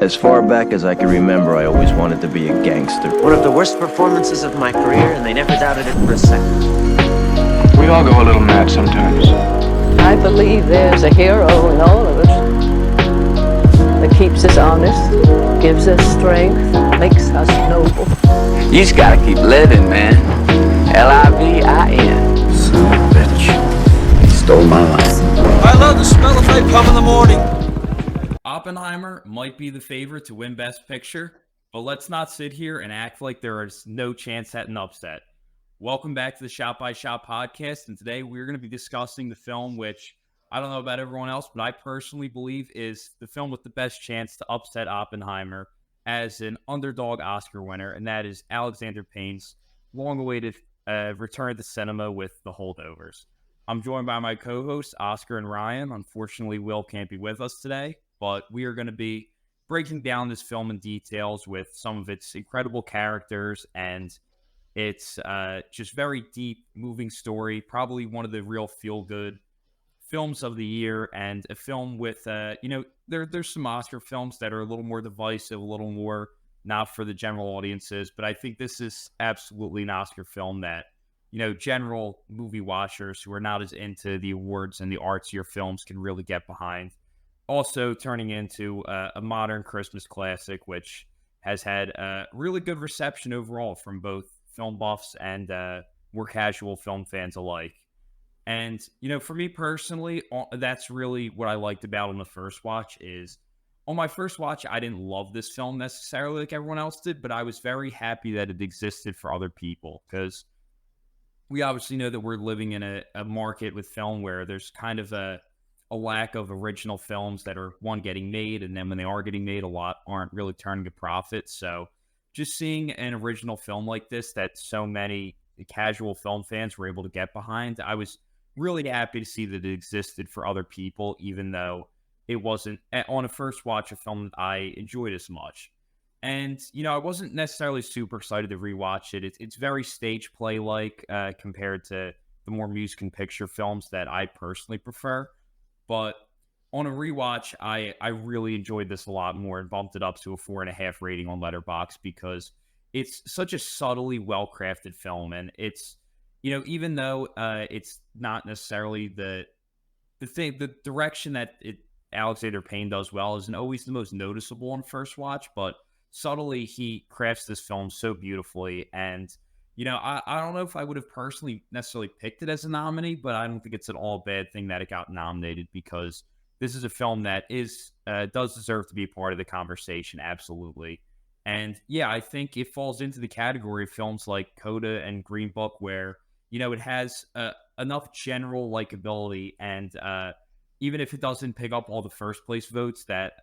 As far back as I can remember, I always wanted to be a gangster. One of the worst performances of my career, and they never doubted it for a second. We all go a little mad sometimes. I believe there's a hero in all of us that keeps us honest, gives us strength, makes us noble. You just gotta keep living, man. Livin. Son of a bitch. He stole my life. I love the smell of napalm in the morning. Oppenheimer might be the favorite to win Best Picture, but let's not sit here and act like there is no chance at an upset. Welcome back to the Shot by Shot podcast, and today we're going to be discussing the film which, I don't know about everyone else, but I personally believe is the film with the best chance to upset Oppenheimer as an underdog Oscar winner, and that is Alexander Payne's long-awaited return to cinema with The Holdovers. I'm joined by my co-hosts, Oscar and Ryan. Unfortunately, Will can't be with us today, but we are going to be breaking down this film in details with some of its incredible characters and its just very deep, moving story, probably one of the real feel-good films of the year, and a film with, there's some Oscar films that are a little more divisive, a little more not for the general audiences, but I think this is absolutely an Oscar film that, general movie watchers who are not as into the awards and the artsier films can really get behind. Also turning into a modern Christmas classic, which has had a really good reception overall from both film buffs and more casual film fans alike. And, for me personally, that's really what I liked about on the first watch is, on my first watch, I didn't love this film necessarily like everyone else did, but I was very happy that it existed for other people, because we obviously know that we're living in a market with film where there's kind of a lack of original films that are, one, getting made, and then when they are getting made, a lot aren't really turning a profit. So just seeing an original film like this that so many casual film fans were able to get behind, I was really happy to see that it existed for other people, even though it wasn't, on a first watch, a film that I enjoyed as much. And, I wasn't necessarily super excited to rewatch it. It's very stage play-like compared to the more music and picture films that I personally prefer. But on a rewatch, I really enjoyed this a lot more and bumped it up to a 4.5 rating on Letterboxd, because it's such a subtly well-crafted film. And it's, even though it's not necessarily the direction that Alexander Payne does well isn't always the most noticeable on first watch, but subtly he crafts this film so beautifully. And I don't know if I would have personally necessarily picked it as a nominee, but I don't think it's at all a bad thing that it got nominated, because this is a film that does deserve to be a part of the conversation, absolutely. And yeah, I think it falls into the category of films like Coda and Green Book, where it has enough general likability, and even if it doesn't pick up all the first place votes that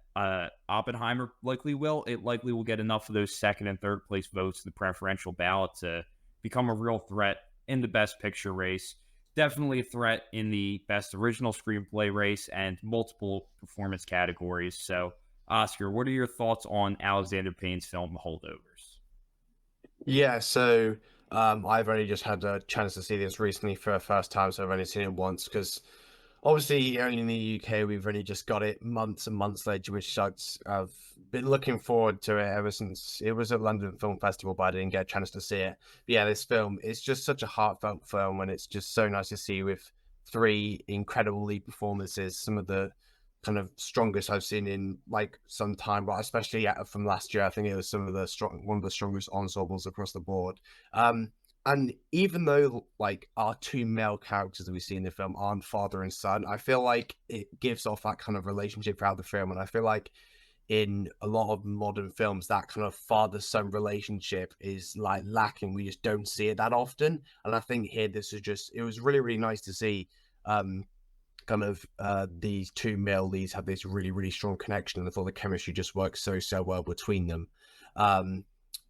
Oppenheimer likely will, it likely will get enough of those second and third place votes in the preferential ballot to become a real threat in the Best Picture race. Definitely a threat in the Best Original Screenplay race and multiple performance categories. So, Oscar, what are your thoughts on Alexander Payne's film, The Holdovers? Yeah, so I've only just had a chance to see this recently for the first time, so I've only seen it once, because obviously only in the UK we've only just got it months and months later, which sucks. I've been looking forward to it ever since it was at London Film Festival, but I didn't get a chance to see it. But yeah, this film, it's just such a heartfelt film, and it's just so nice to see with three incredible lead performances, some of the kind of strongest I've seen in like some time, but especially from last year. I think it was one of the strongest ensembles across the board. And even though like our two male characters that we see in the film aren't father and son, I feel like it gives off that kind of relationship throughout the film. And I feel like in a lot of modern films, that kind of father-son relationship is like lacking. We just don't see it that often. And I think here, it was really, really nice to see these two male leads have this really, really strong connection. And I thought the chemistry just works so well between them,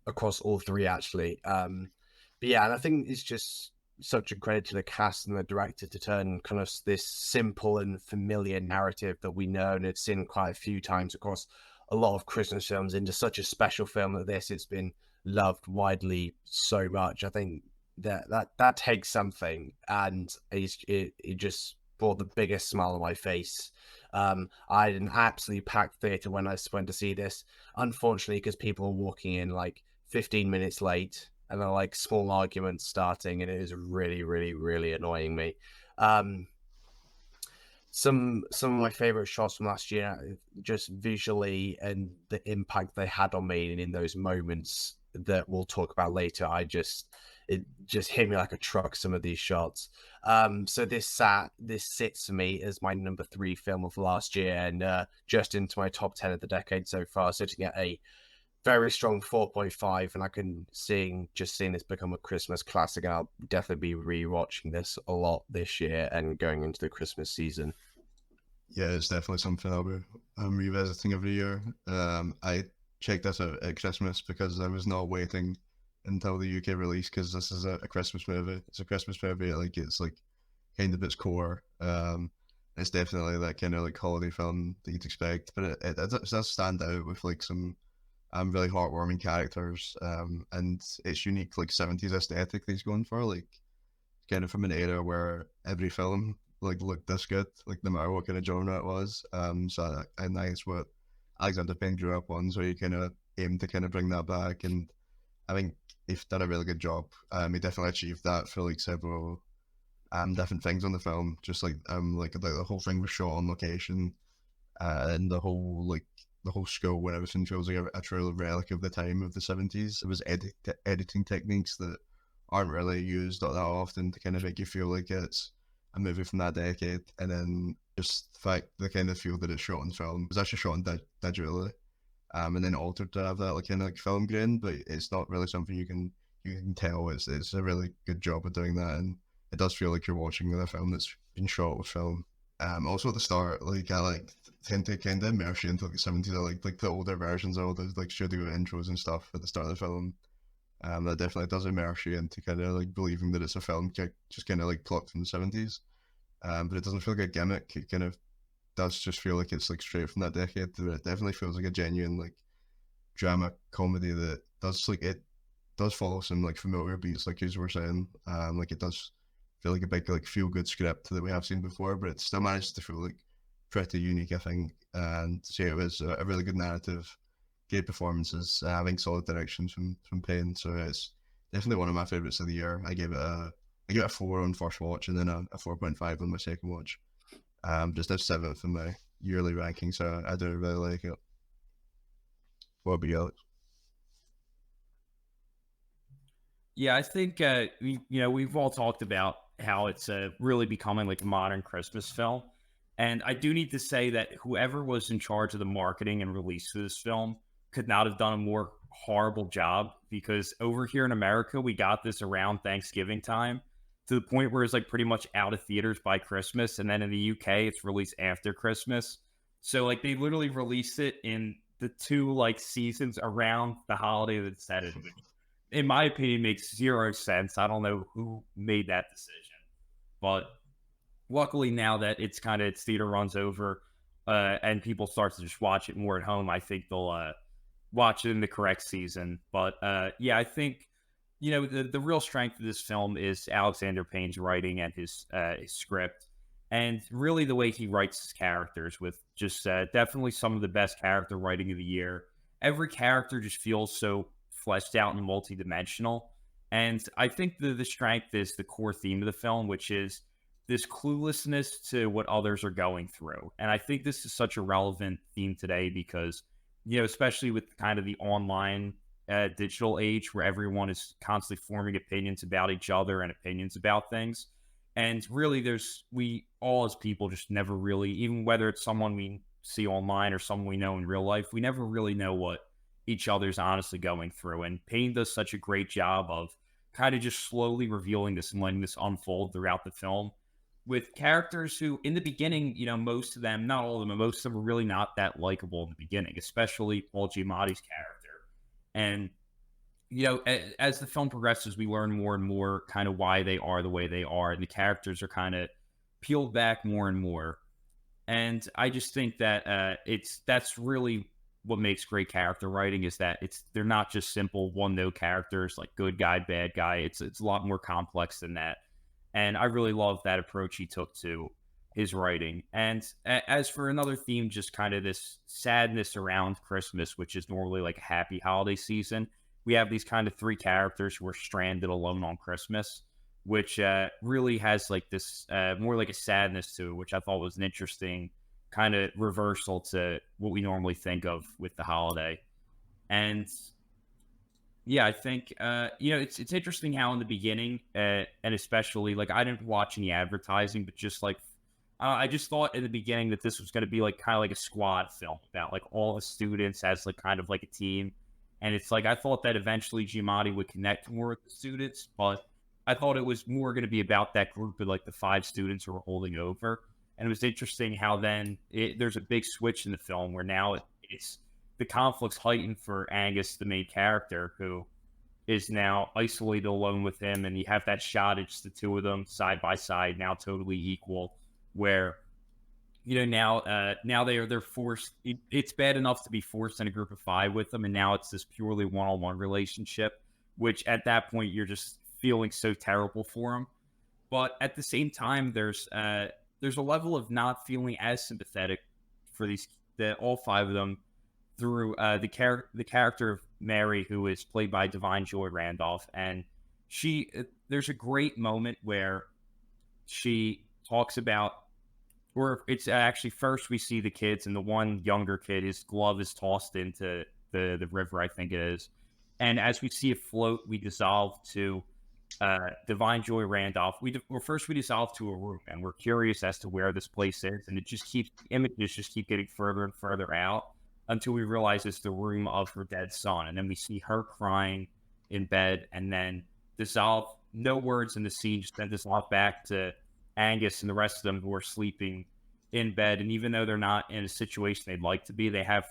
across all three, actually. But yeah, and I think it's just such a credit to the cast and the director to turn kind of this simple and familiar narrative that we know and have seen quite a few times across a lot of Christmas films into such a special film like this. It's been loved widely so much. I think that takes something, and it just brought the biggest smile on my face. I had an absolutely packed theater when I went to see this. Unfortunately, because people were walking in like 15 minutes late, and there were like small arguments starting, and it was really, really, really annoying me. Some of my favorite shots from last year, just visually and the impact they had on me, and in those moments that we'll talk about later, it just hit me like a truck, some of these shots. So this sits for me as my number 3 film of last year, and just into my top 10 of the decade so far, sitting at a very strong 4.5, and I can seeing this become a Christmas classic, and I'll definitely be rewatching this a lot this year and going into the Christmas season. Yeah, it's definitely something I'll be revisiting every year. I checked this out at Christmas because I was not waiting until the UK release, because this is a Christmas movie. It's a Christmas movie. Like, it's like kind of its core. It's definitely that kind of like holiday film that you'd expect, but it does stand out with like some really heartwarming characters, and its unique like 70s aesthetic that he's going for, like kind of from an era where every film like looked this good, like no matter what kind of genre it was. So I think that's what Alexander Payne grew up on, so he kind of aimed to kind of bring that back, and I think he's done a really good job. He definitely achieved that for like several different things on the film, just like the whole thing was shot on location, and the whole school where everything feels like a true relic of the time of the 70s. It was editing techniques that aren't really used that often to kind of make you feel like it's a movie from that decade, and then just the fact the kind of feel that it's shot on film. It was actually shot digitally, and then altered to have that like kind of like film grain, but it's not really something you can tell. It's a really good job of doing that, and it does feel like you're watching a film that's been shot with film. Also at the start, like I tend to kind of immerse you into like the 70s. I like the older versions of all those like studio intros and stuff at the start of the film. That definitely does immerse you into kind of like believing that it's a film just kind of like plucked from the 70s. But it doesn't feel like a gimmick. It kind of does just feel like it's like straight from that decade. It definitely feels like a genuine like drama comedy that does follow some like familiar beats, like you were saying. Like it does feel like a big like feel good script that we have seen before, but it still manages to feel like pretty unique, I think. And so it was a really good narrative, great performances, having solid directions from Payne. So it's definitely one of my favorites of the year. I gave it a 4 on first watch, and then a 4.5 on my second watch. Just a 7th in my yearly ranking, so I do really like it. What about you, Alex? Yeah, I think we've all talked about how it's really becoming like a modern Christmas film, and I do need to say that whoever was in charge of the marketing and release of this film could not have done a more horrible job, because over here in America we got this around Thanksgiving time, to the point where it's like pretty much out of theaters by Christmas, and then in the UK it's released after Christmas. So like they literally released it in the 2 like seasons around the holiday that it's set in. In my opinion, makes 0 sense. I don't know who made that decision, but luckily now that its theater runs over, and people start to just watch it more at home, I think they'll watch it in the correct season. But yeah, I think the real strength of this film is Alexander Payne's writing and his script, and really the way he writes his characters, with just definitely some of the best character writing of the year. Every character just feels so fleshed out and multi-dimensional, and I think the strength is the core theme of the film, which is this cluelessness to what others are going through. And I think this is such a relevant theme today because, especially with kind of the online digital age where everyone is constantly forming opinions about each other and opinions about things. And really we all as people just never really, even whether it's someone we see online or someone we know in real life, we never really know what each other's honestly going through. And Payne does such a great job of kind of just slowly revealing this and letting this unfold throughout the film, with characters who in the beginning, most of them, not all of them, but most of them are really not that likable in the beginning, especially Paul Giamatti's character. And as the film progresses, we learn more and more kind of why they are the way they are, and the characters are kind of peeled back more and more. And I just think that that's really what makes great character writing, is that they're not just simple one-note characters like good guy, bad guy. It's a lot more complex than that. And I really love that approach he took to his writing. And as for another theme, just kind of this sadness around Christmas, which is normally like a happy holiday season, we have these kind of three characters who are stranded alone on Christmas, which really has like this more like a sadness to it, which I thought was an interesting kind of reversal to what we normally think of with the holiday. And yeah, I think it's interesting how in the beginning, and especially like I didn't watch any advertising, but just like I just thought in the beginning that this was going to be like kind of like a squad film about like all the students as like kind of like a team, and it's like I thought that eventually Giamatti would connect more with the students, but I thought it was more going to be about that group of like the 5 students who were holding over. And it was interesting how then there's a big switch in the film where now it's the conflict's heightened for Angus, the main character, who is now isolated alone with him. And you have that shot, it's the two of them side by side, now totally equal, where, now they're forced. It's bad enough to be forced in a group of 5 with them. And now it's this purely one-on-one relationship, which at that point you're just feeling so terrible for him. But at the same time, there's a level of not feeling as sympathetic for all 5 of them through the character of Mary, who is played by divine Joy Randolph. And there's a great moment where she talks about, or it's actually first we see the kids, and the one younger kid, his glove is tossed into the river, I think it is. And as we see it float, we dissolve to divine Joy Randolph. We dissolve to a room, and we're curious as to where this place is, and images just keep getting further and further out until we realize it's the room of her dead son. And then we see her crying in bed, and then dissolve, no words in the scene, just then dissolve back to Angus and the rest of them who are sleeping in bed. And even though they're not in a situation they'd like to be, they have,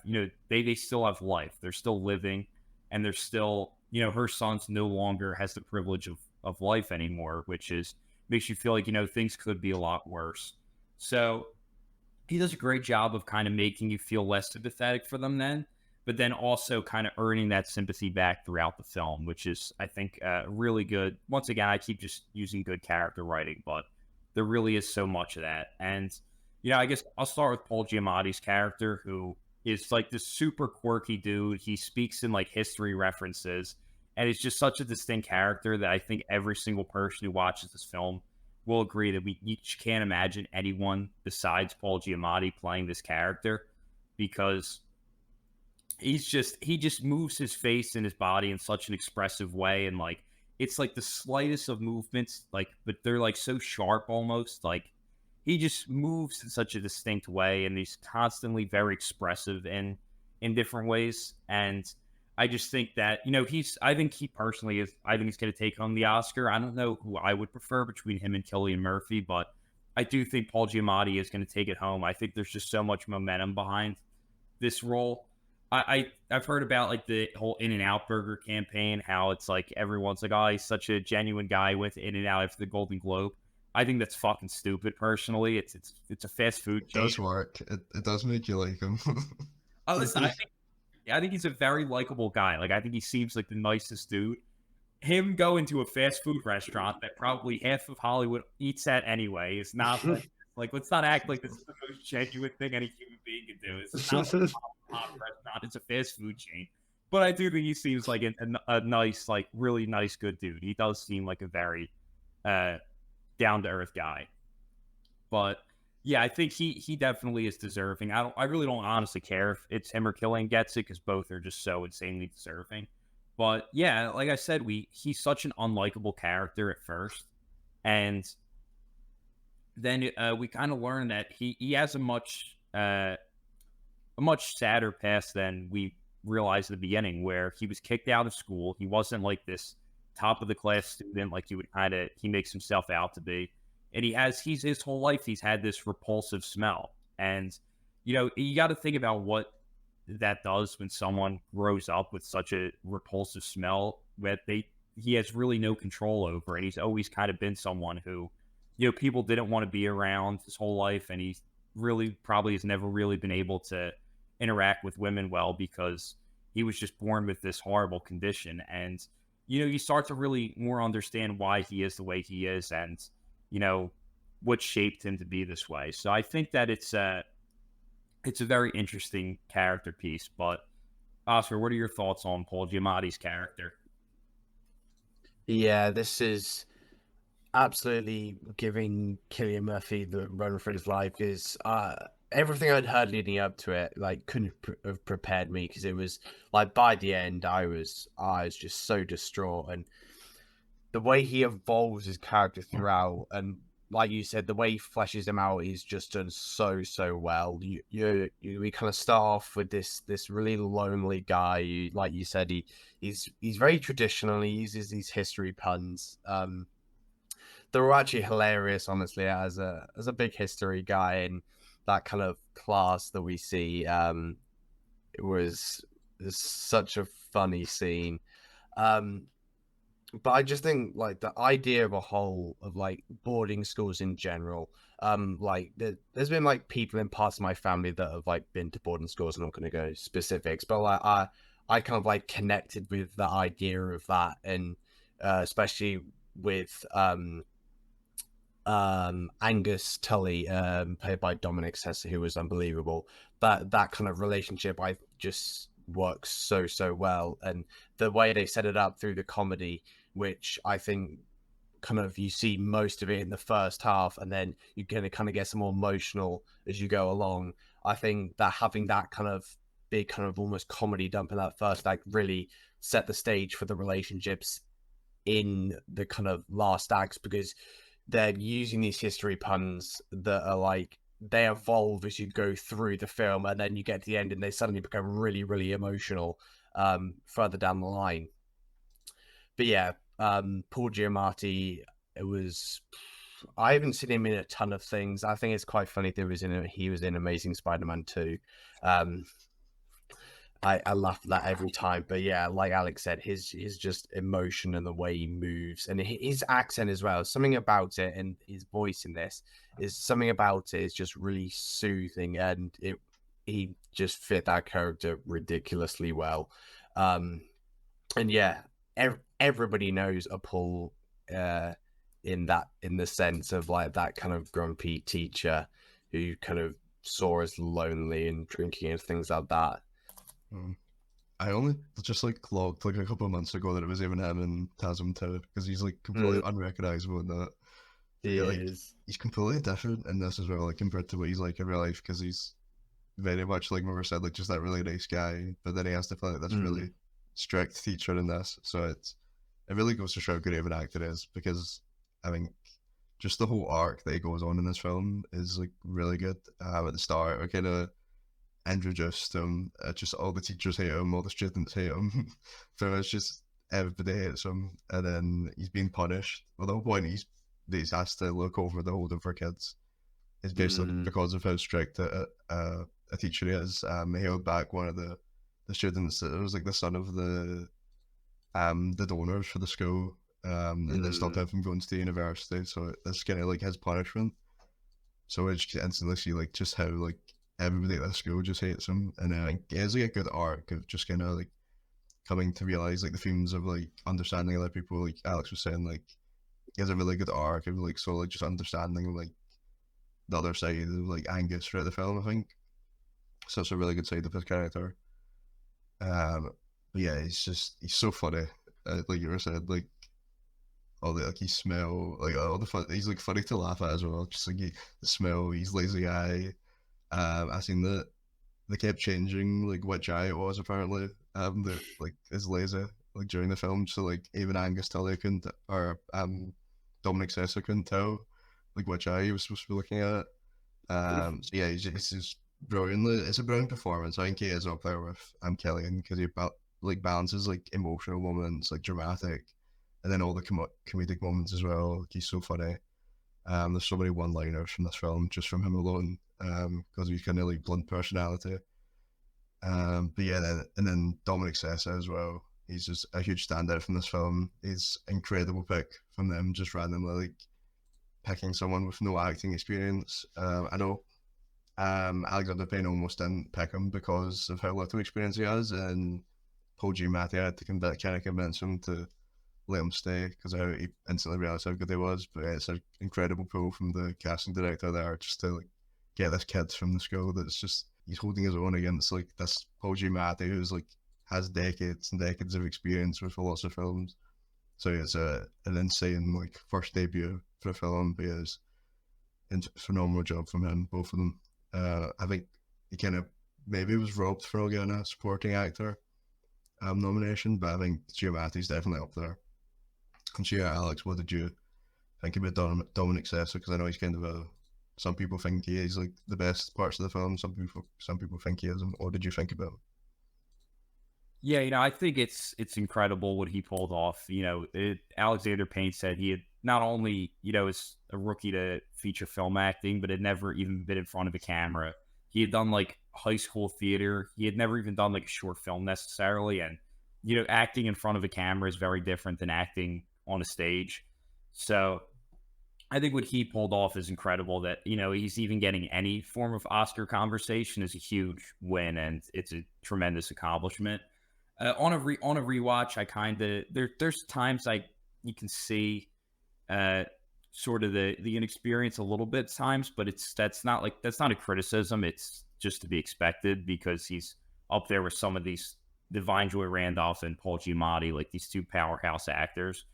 they still have life. They're still living, and they're still, her son's no longer has the privilege of life anymore, which makes you feel like, things could be a lot worse. So he does a great job of kind of making you feel less sympathetic for them then, but then also kind of earning that sympathy back throughout the film, which is, I think, really good. Once again, I keep just using good character writing, but there really is so much of that. And, I guess I'll start with Paul Giamatti's character, who is like this super quirky dude. He speaks in like history references, and it's just such a distinct character that I think every single person who watches this film will agree that we each can't imagine anyone besides Paul Giamatti playing this character, because he just moves his face and his body in such an expressive way, and like it's like the slightest of movements, like, but they're like so sharp almost, like he just moves in such a distinct way, and he's constantly very expressive in different ways. And I just think that, I think he's going to take home the Oscar. I don't know who I would prefer between him and Cillian Murphy, but I do think Paul Giamatti is going to take it home. I think there's just so much momentum behind this role. I've heard about like the whole In-N-Out Burger campaign, how it's like everyone's like, oh, he's such a genuine guy with In-N-Out after the Golden Globe. I think that's fucking stupid. Personally, it's a fast food chain. It does work. It does make you like him. Oh, listen, I think he's a very likable guy. Like, I think he seems like the nicest dude. Him going to a fast food restaurant that probably half of Hollywood eats at anyway is not like let's not act like this is the most genuine thing any human being can do. It's not like a restaurant; it's a fast food chain. But I do think he seems like a nice, like really nice, good dude. He does seem like a very down to earth guy. But yeah, I think he definitely is deserving. I really don't honestly care if it's him or Cillian gets it, because both are just so insanely deserving. But yeah, like I said, he's such an unlikable character at first, and then we kind of learn that he has a much sadder past than we realized at the beginning, where he was kicked out of school. He wasn't like this top of the class student like he makes himself out to be. And he's his whole life, he's had this repulsive smell. And, you got to think about what that does when someone grows up with such a repulsive smell that he has really no control over. And he's always kind of been someone who, people didn't want to be around his whole life. And he really probably has never really been able to interact with women well, because he was just born with this horrible condition. And, you start to really more understand why he is the way he is. And, what shaped him to be this way. So I think that it's a very interesting character piece. But Oscar, what are your thoughts on Paul Giamatti's character? Yeah, this is absolutely giving Cillian Murphy the run for his life. Is everything I'd heard leading up to it, like, couldn't have prepared me, because it was like, by the end I was just so distraught, and the way he evolves his character throughout, and like you said, the way he fleshes him out is just done so well. We kind of start off with this really lonely guy. Like you said, he's very traditional. He uses these history puns. They were actually hilarious, honestly, as a big history guy in that kind of class that we see. It was such a funny scene. But I just think, like, the idea of a whole of, like, boarding schools in general, like, there's been, like, people in parts of my family that have, like, been to boarding schools. I'm not going to go specifics, but like, I kind of, like, connected with the idea of that, and especially with Angus Tully, played by Dominic Sessa, who was unbelievable. That kind of relationship, I just works so well, and the way they set it up through the comedy, which I think kind of, you see most of it in the first half, and then you're going to kind of get some more emotional as you go along. I think that having that kind of big kind of almost comedy dump in that first act really set the stage for the relationships in the kind of last acts, because they're using these history puns that are like, they evolve as you go through the film, and then you get to the end and they suddenly become really emotional further down the line. But yeah, Paul Giamatti, I haven't seen him in a ton of things. I think it's quite funny that he was in Amazing Spider-Man 2. I laugh at that every time. But yeah, like Alex said, his just emotion and the way he moves, and his accent as well. Something about it, and his voice in this is just really soothing, and he just fit that character ridiculously well. And yeah, everybody knows a Paul in the sense of, like, that kind of grumpy teacher who kind of saw us lonely and drinking and things like that. I only just, like, clocked, like, a couple of months ago that it was even him in Tasm 2, because he's, like, completely unrecognizable in that. He's completely different in this as well, like, compared to what he's like in real life, because he's very much, like Mother said, like, just that really nice guy, but then he has to play like this really strict teacher in this. So it really goes to show how good of an actor is, because I think just the whole arc that he goes on in this film is, like, really good. At the start, we kind of introduced him, just all the teachers hate him, all the students hate him. So it's just everybody hates him, and then he's being punished. Well, the whole point he's asked to look over the Holdover kids is basically because of how strict a teacher he is. He held back one of the students. It was like the son of the donors for the school, and they stopped him from going to the university. So that's kind of like his punishment. So it's just instantly see, like, just how, like, everybody at the school just hates him, and I think it has, like, a good arc of just kind of, like, coming to realize, like, the themes of, like, understanding other people. Like Alex was saying, like, he has a really good arc of, like, so, like, just understanding, like, the other side of, like, Angus throughout the film. I think so. It's a really good side of his character. But yeah, he's so funny. Like you were saying, like, all the, like, he smell, like, all the fun. He's, like, funny to laugh at as well. Just like the smell, he's lazy eye. I seen that they kept changing, like, which eye it was, apparently. That, like, is laser, like, during the film, so, like, even Angus Tully couldn't, or Dominic Sessa couldn't tell, like, which eye he was supposed to be looking at. So yeah, he's just brilliant. It's a brilliant performance. I think he is up there with Cillian, because he like balances, like, emotional moments, like, dramatic, and then all the comedic moments as well. Like, he's so funny. There's so many one-liners from this film just from him alone, because he's kind of, like, blunt personality. But yeah, then Dominic Sessa as well. He's just a huge standout from this film. He's incredible pick from them, just randomly, like, picking someone with no acting experience. I know Alexander Payne almost didn't pick him because of how little experience he has, and Paul Giamatti had to kind of convince him to let him stay because he instantly realized how good he was. But it's an incredible pull from the casting director there just to like get this kid from the school that's just he's holding his own against like this Paul Giamatti who's like has decades and decades of experience with lots of films. So it's an insane like first debut for a film, but it's a phenomenal job from him, both of them. I think he kind of maybe was robbed for getting a supporting actor nomination, but I think Giamatti's definitely up there. And so yeah, Alex, what did you think about Dominic Sessa? Because I know he's kind of some people think he is like the best parts of the film. Some people think he isn't. What did you think about him? Yeah, I think it's incredible what he pulled off. Alexander Payne said he had not only, is a rookie to feature film acting, but had never even been in front of a camera. He had done like high school theater. He had never even done like a short film necessarily. And, acting in front of a camera is very different than acting on a stage. So I think what he pulled off is incredible. That, he's even getting any form of Oscar conversation is a huge win, and it's a tremendous accomplishment. On a rewatch, I kind of there's times you can see sort of the inexperience a little bit at times, but that's not a criticism. It's just to be expected because he's up there with some of these divine Joy Randolph and Paul Giamatti, like these two powerhouse actors,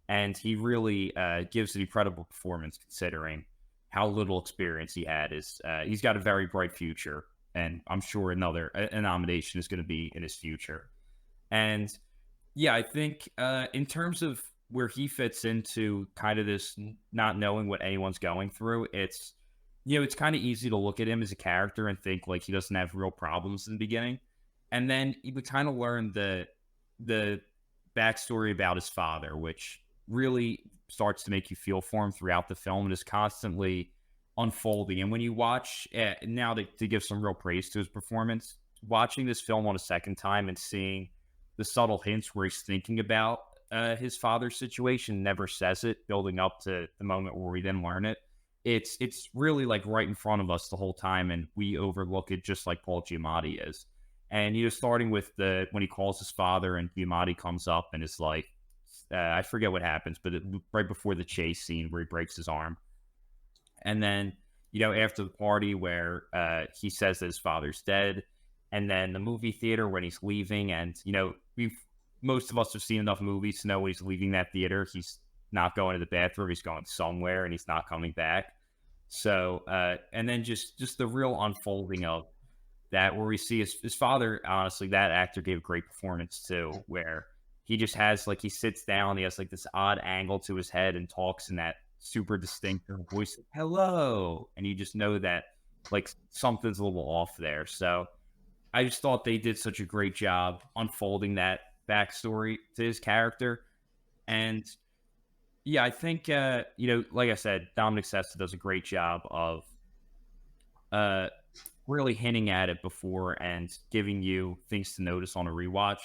and he really gives an incredible performance considering how little experience he had. He's got a very bright future, and I'm sure a nomination is going to be in his future. And yeah, I think in terms of where he fits into kind of this not knowing what anyone's going through, it's kind of easy to look at him as a character and think like he doesn't have real problems in the beginning. And then you would kind of learn the backstory about his father, which really starts to make you feel for him throughout the film and is constantly unfolding. And when you watch, now to give some real praise to his performance, watching this film on a second time and seeing the subtle hints where he's thinking about his father's situation, never says it, building up to the moment where we then learn it. It's really like right in front of us the whole time, and we overlook it just like Paul Giamatti is. And starting with when he calls his father and Giamatti comes up and is like, I forget what happens, but right before the chase scene where he breaks his arm. And then, after the party where he says that his father's dead, and then the movie theater when he's leaving, and most of us have seen enough movies to know when he's leaving that theater, he's not going to the bathroom, he's going somewhere, and he's not coming back. So, and then just the real unfolding of that, where we see his father. Honestly, that actor gave a great performance too, where he just has like he sits down, he has like this odd angle to his head and talks in that super distinct voice, hello, and you just know that like something's a little off there. So I just thought they did such a great job unfolding that backstory to his character. And yeah, I think, like I said, Dominic Sessa does a great job of really hinting at it before and giving you things to notice on a rewatch.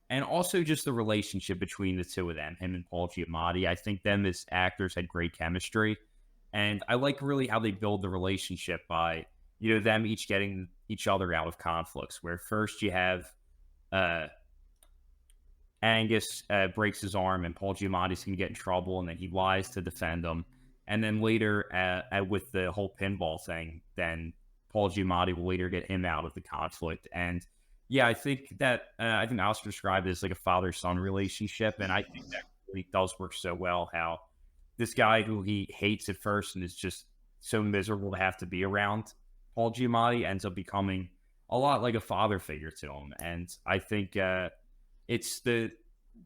And also just the relationship between the two of them, him and Paul Giamatti. I think them as actors had great chemistry. And I like really how they build the relationship by, them each getting each other out of conflicts, where first you have Angus breaks his arm and Paul Giamatti's going to get in trouble, and then he lies to defend him. And then later with the whole pinball thing, then Paul Giamatti will later get him out of the conflict. And yeah, I think Oscar described it as like a father-son relationship, and I think that really does work so well, how this guy who he hates at first and is just so miserable to have to be around Paul Giamatti ends up becoming a lot like a father figure to him. And I think it's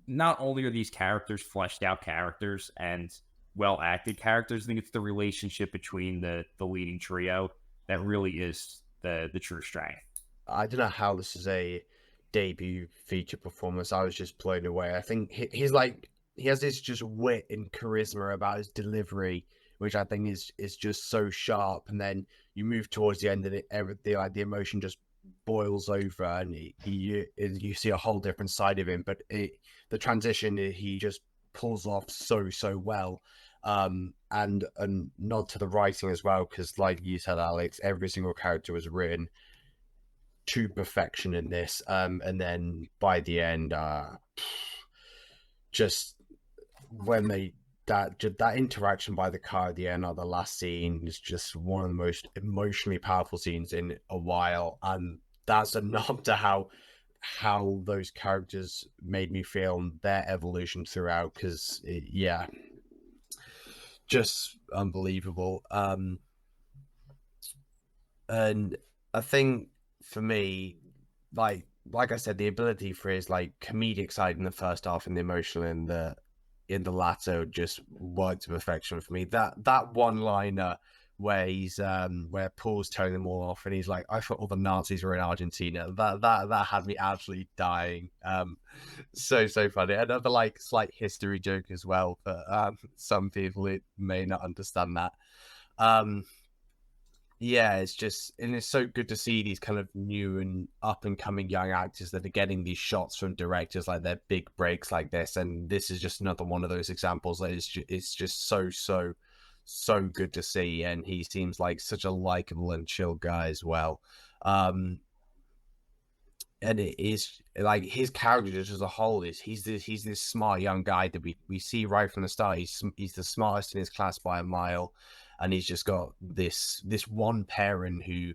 not only are these characters fleshed out characters and well acted characters, I think it's the relationship between the leading trio that really is the true strength. I don't know how this is a debut feature performance. I was just blown away. I think he's like, he has this just wit and charisma about his delivery, which I think is just so sharp. And then you move towards the end of the emotion just boils over, and you see a whole different side of him. But the transition he just pulls off so well. And a nod to the writing as well, because like you said, Alex, every single character was written to perfection in this. And then by the end, just when that interaction by the car at the end of the last scene is just one of the most emotionally powerful scenes in a while, and that's a nod to how those characters made me feel and their evolution throughout. Because yeah, just unbelievable. And I think for me, like I said, the ability for his like comedic side in the first half and the emotional in the latter just worked to perfection for me. That one liner where he's where Paul's telling them all off and he's like, I thought all the Nazis were in Argentina. That had me absolutely dying. So funny. Another like slight history joke as well, but some people it may not understand that. Yeah, it's just, and it's so good to see these kind of new and up and coming young actors that are getting these shots from directors like their big breaks like this. And this is just another one of those examples that it's just so good to see. And he seems like such a likable and chill guy as well. And it is like his character just as a whole is he's this smart young guy that we see right from the start. He's the smartest in his class by a mile, and he's just got this one parent who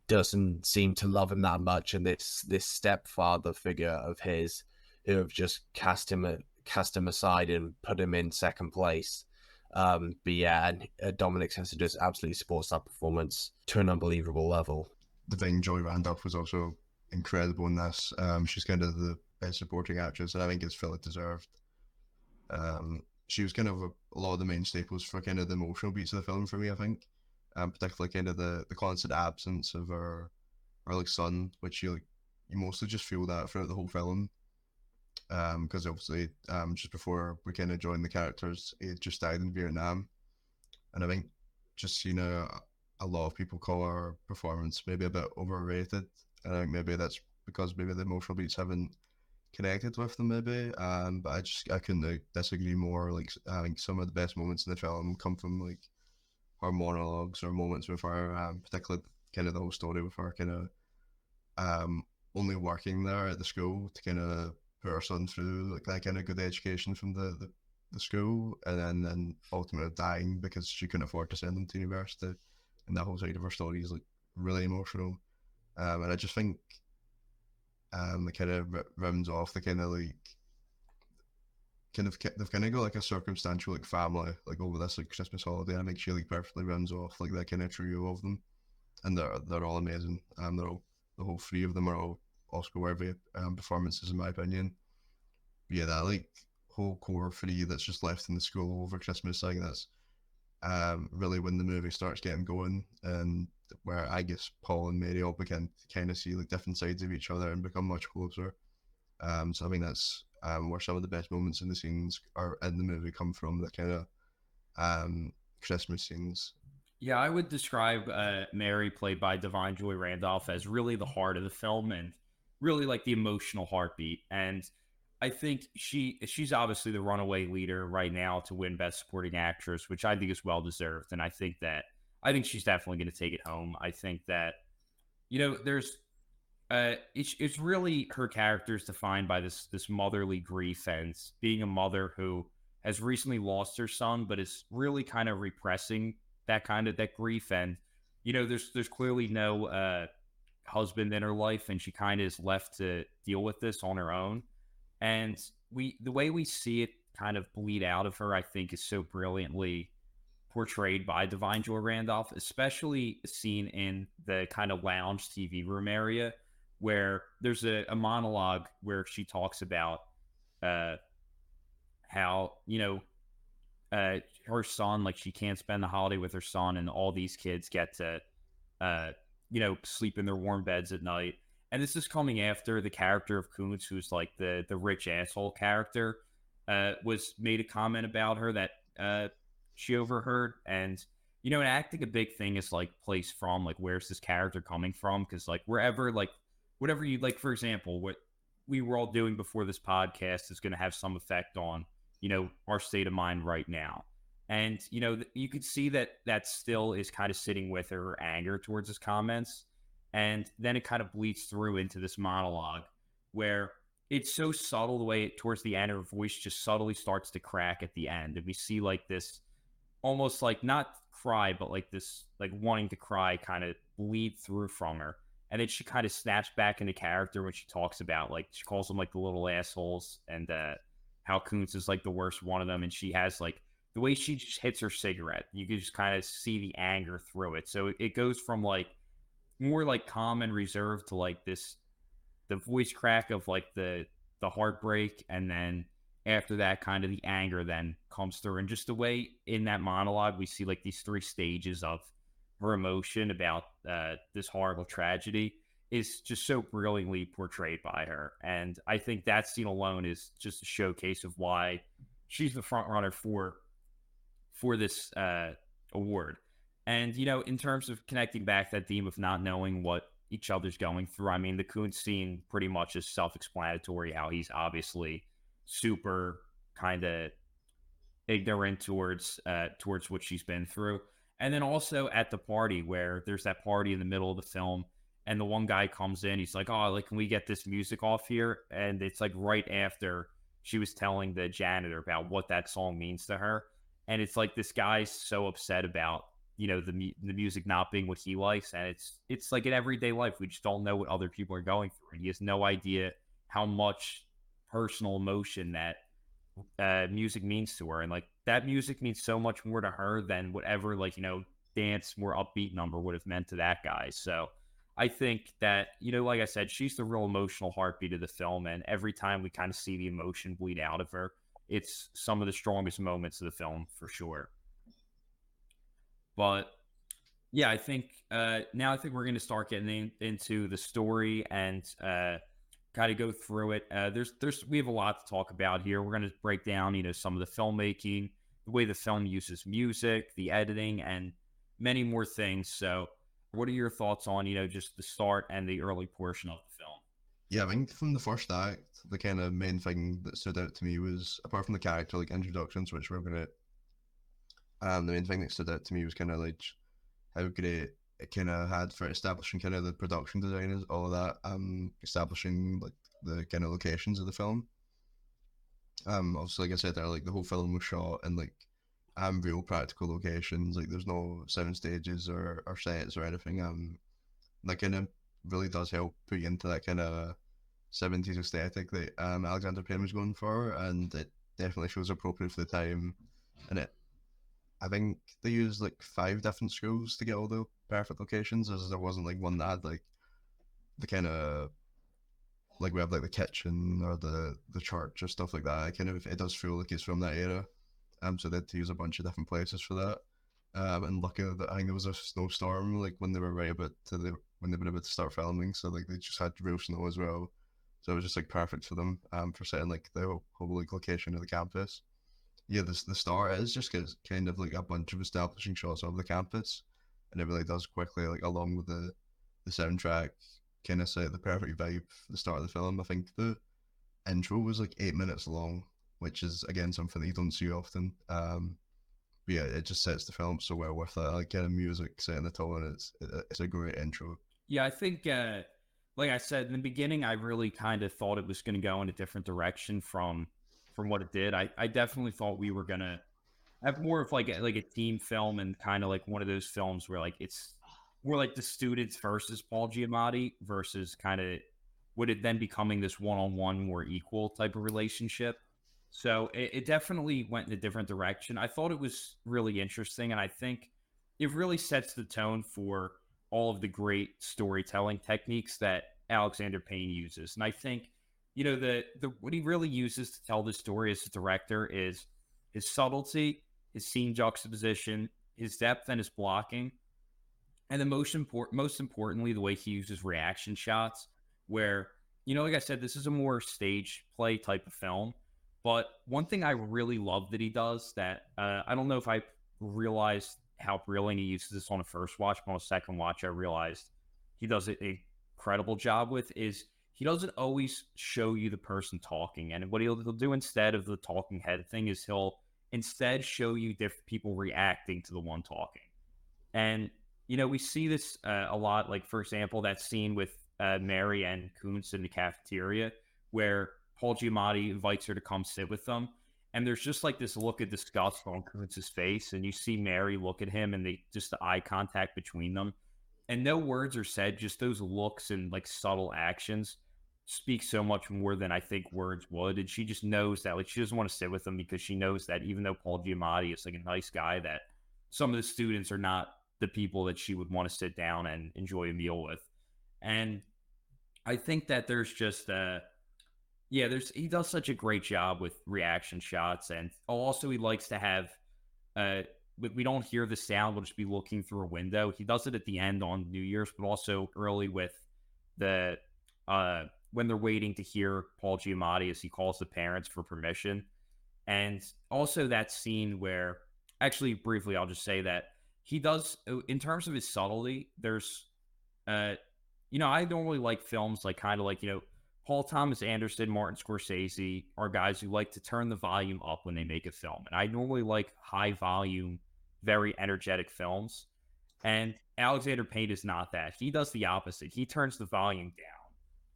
doesn't seem to love him that much, and this stepfather figure of his who have just cast him aside and put him in second place. But yeah, and Dominic Sessa just absolutely supports that performance to an unbelievable level. The thing, Joy Randolph was also incredible in this. She's kind of the best supporting actress, and I think it's fully deserved. She was kind of a lot of the main staples for kind of the emotional beats of the film for me, I think. Particularly kind of the constant absence of her like son, which you mostly just feel that throughout the whole film. Because obviously, just before we kind of joined the characters, he had just died in Vietnam, and I think just a lot of people call her performance maybe a bit overrated. And I think maybe that's because maybe the emotional beats haven't connected with them, maybe. But I couldn't disagree more. Like, I think some of the best moments in the film come from like her monologues or moments with her, particularly kind of the whole story with her kind of only working there at the school to kind of put her son through like that kind of good education from the school, and then ultimately dying because she couldn't afford to send him to university. And that whole side of her story is like really emotional. And I just think it kind of rounds off the kind of like they've kind of got like a circumstantial like family like over this like Christmas holiday. And I think she like perfectly rounds off like that kind of trio of them, and they're all amazing. They're all, the whole three of them are all Oscar worthy performances in my opinion. But yeah, that like whole core three that's just left in the school over Christmas, I think that's really when the movie starts getting going, and where I guess Paul and Mary all begin to kind of see like different sides of each other and become much closer. So I think that's where some of the best moments in the scenes are in the movie come from, the kind of Christmas scenes. Yeah, I would describe Mary, played by Divine Joy Randolph, as really the heart of the film and really like the emotional heartbeat. And I think she's obviously the runaway leader right now to win Best Supporting Actress, which I think is well deserved. And I think she's definitely going to take it home. I think that there's it's really her character is defined by this motherly grief and being a mother who has recently lost her son, but is really kind of repressing that grief. And there's clearly no husband in her life, and she kind of is left to deal with this on her own. And the way we see it kind of bleed out of her, I think, is so brilliantly portrayed by Divine Joy Randolph, especially seen in the kind of lounge TV room area where there's a monologue where she talks about how her son, like she can't spend the holiday with her son, and all these kids get to sleep in their warm beds at night. And this is coming after the character of Kuntz, who's like the rich asshole character, was made a comment about her that she overheard. And in acting, a big thing is like place from, like where's this character coming from? Because like wherever, like whatever you like, for example, what we were all doing before this podcast is going to have some effect on our state of mind right now. And you could see that still is kind of sitting with her anger towards his comments. And then it kind of bleeds through into this monologue where it's so subtle the way towards the end her voice just subtly starts to crack at the end, and we see like this almost like not cry, but like this like wanting to cry kind of bleed through from her. And then she kind of snaps back into character when she talks about like she calls them like the little assholes, and how Koontz is like the worst one of them. And she has like the way she just hits her cigarette, you can just kind of see the anger through it. So it goes from like more like calm and reserved to like this the voice crack of like the heartbreak, and then after that kind of the anger then comes through. And just the way in that monologue we see like these three stages of her emotion about this horrible tragedy is just so brilliantly portrayed by her. And I think that scene alone is just a showcase of why she's the front runner for this award. And, you know, in terms of connecting back that theme of not knowing what each other's going through, I mean, the Koontz scene pretty much is self-explanatory, how he's obviously super kind of ignorant towards what she's been through. And then also at the party, where there's that party in the middle of the film, and the one guy comes in, he's like, oh, like, can we get this music off here? And it's like right after she was telling the janitor about what that song means to her. And it's like this guy's so upset about, you know, the music not being what he likes. And it's like in everyday life, we just don't know what other people are going through. And he has no idea how much personal emotion that music means to her. And like that music means so much more to her than whatever, like, you know, dance, more upbeat number would have meant to that guy. So I think that, you know, like I said, she's the real emotional heartbeat of the film. And every time we kind of see the emotion bleed out of her, it's some of the strongest moments of the film for sure. But yeah, I think now I think we're going to start getting into the story and kind of go through it. We have a lot to talk about here. We're going to break down, you know, some of the filmmaking, the way the film uses music, the editing, and many more things. So what are your thoughts on, you know, just the start and the early portion of the film? Yeah, I think from the first act, the kind of main thing that stood out to me was, apart from the character like introductions, which we're gonna, the main thing that stood out to me was kind of like how great it kind of had for establishing kind of the production designers, all of that, establishing like the kind of locations of the film. Obviously, like I said there, like the whole film was shot in like real practical locations. Like there's no sound stages or sets or anything. That kind of really does help put you into that kind of 70s aesthetic that Alexander Payne was going for, and it definitely feels appropriate for the time. And I think they used like 5 different schools to get all the perfect locations, as there wasn't like one that had like the kind of like we have like the kitchen or the church or stuff like that. It does feel like it's from that era. So they had to use a bunch of different places for that. And lucky that I think there was a snowstorm like when they were when they were about to start filming, so like they just had real snow as well. So it was just like perfect for them for setting like the whole like location of the campus. Yeah, the start is just kind of like a bunch of establishing shots of the campus, and it really does quickly, like along with the soundtrack, kind of set the perfect vibe for the start of the film. I think the intro was like 8 minutes long, which is again something that you don't see often. But yeah, it just sets the film so well with that like kind of music setting the tone, and it's a great intro. Yeah, I think like I said in the beginning, I really kind of thought it was going to go in a different direction from what it did. I definitely thought we were going to have more of like a team film, and kind of like one of those films where like it's more like the students versus Paul Giamatti versus kind of would it then becoming this one-on-one more equal type of relationship. So it definitely went in a different direction. I thought it was really interesting, and I think it really sets the tone for all of the great storytelling techniques that Alexander Payne uses. And I think, you know, the what he really uses to tell the story as a director is his subtlety, his scene juxtaposition, his depth, and his blocking. And then most importantly, the way he uses reaction shots, where, you know, like I said, this is a more stage play type of film. But one thing I really love that he does that I don't know if I realized how brilliant he uses this on a first watch, but on a second watch, I realized he does an incredible job with is he doesn't always show you the person talking. And what he'll do instead of the talking head thing is he'll instead show you different people reacting to the one talking. And, you know, we see this a lot, like, for example, that scene with Mary and Koontz in the cafeteria, where Paul Giamatti invites her to come sit with them. And there's just like this look of disgust on Kuntz's face. And you see Mary look at him and just the eye contact between them. And no words are said, just those looks and like subtle actions speak so much more than I think words would. And she just knows that, like, she doesn't want to sit with him because she knows that even though Paul Giamatti is like a nice guy, that some of the students are not the people that she would want to sit down and enjoy a meal with. And I think that there's just he does such a great job with reaction shots. And also he likes to have we don't hear the sound, we'll just be looking through a window. He does it at the end on New Year's, but also early with the when they're waiting to hear Paul Giamatti as he calls the parents for permission. And also that scene where, actually briefly, I'll just say that he does, in terms of his subtlety, there's I normally like films like kind of like, Paul Thomas Anderson, Martin Scorsese are guys who like to turn the volume up when they make a film. And I normally like high volume, very energetic films. And Alexander Payne is not that. He does the opposite. He turns the volume down.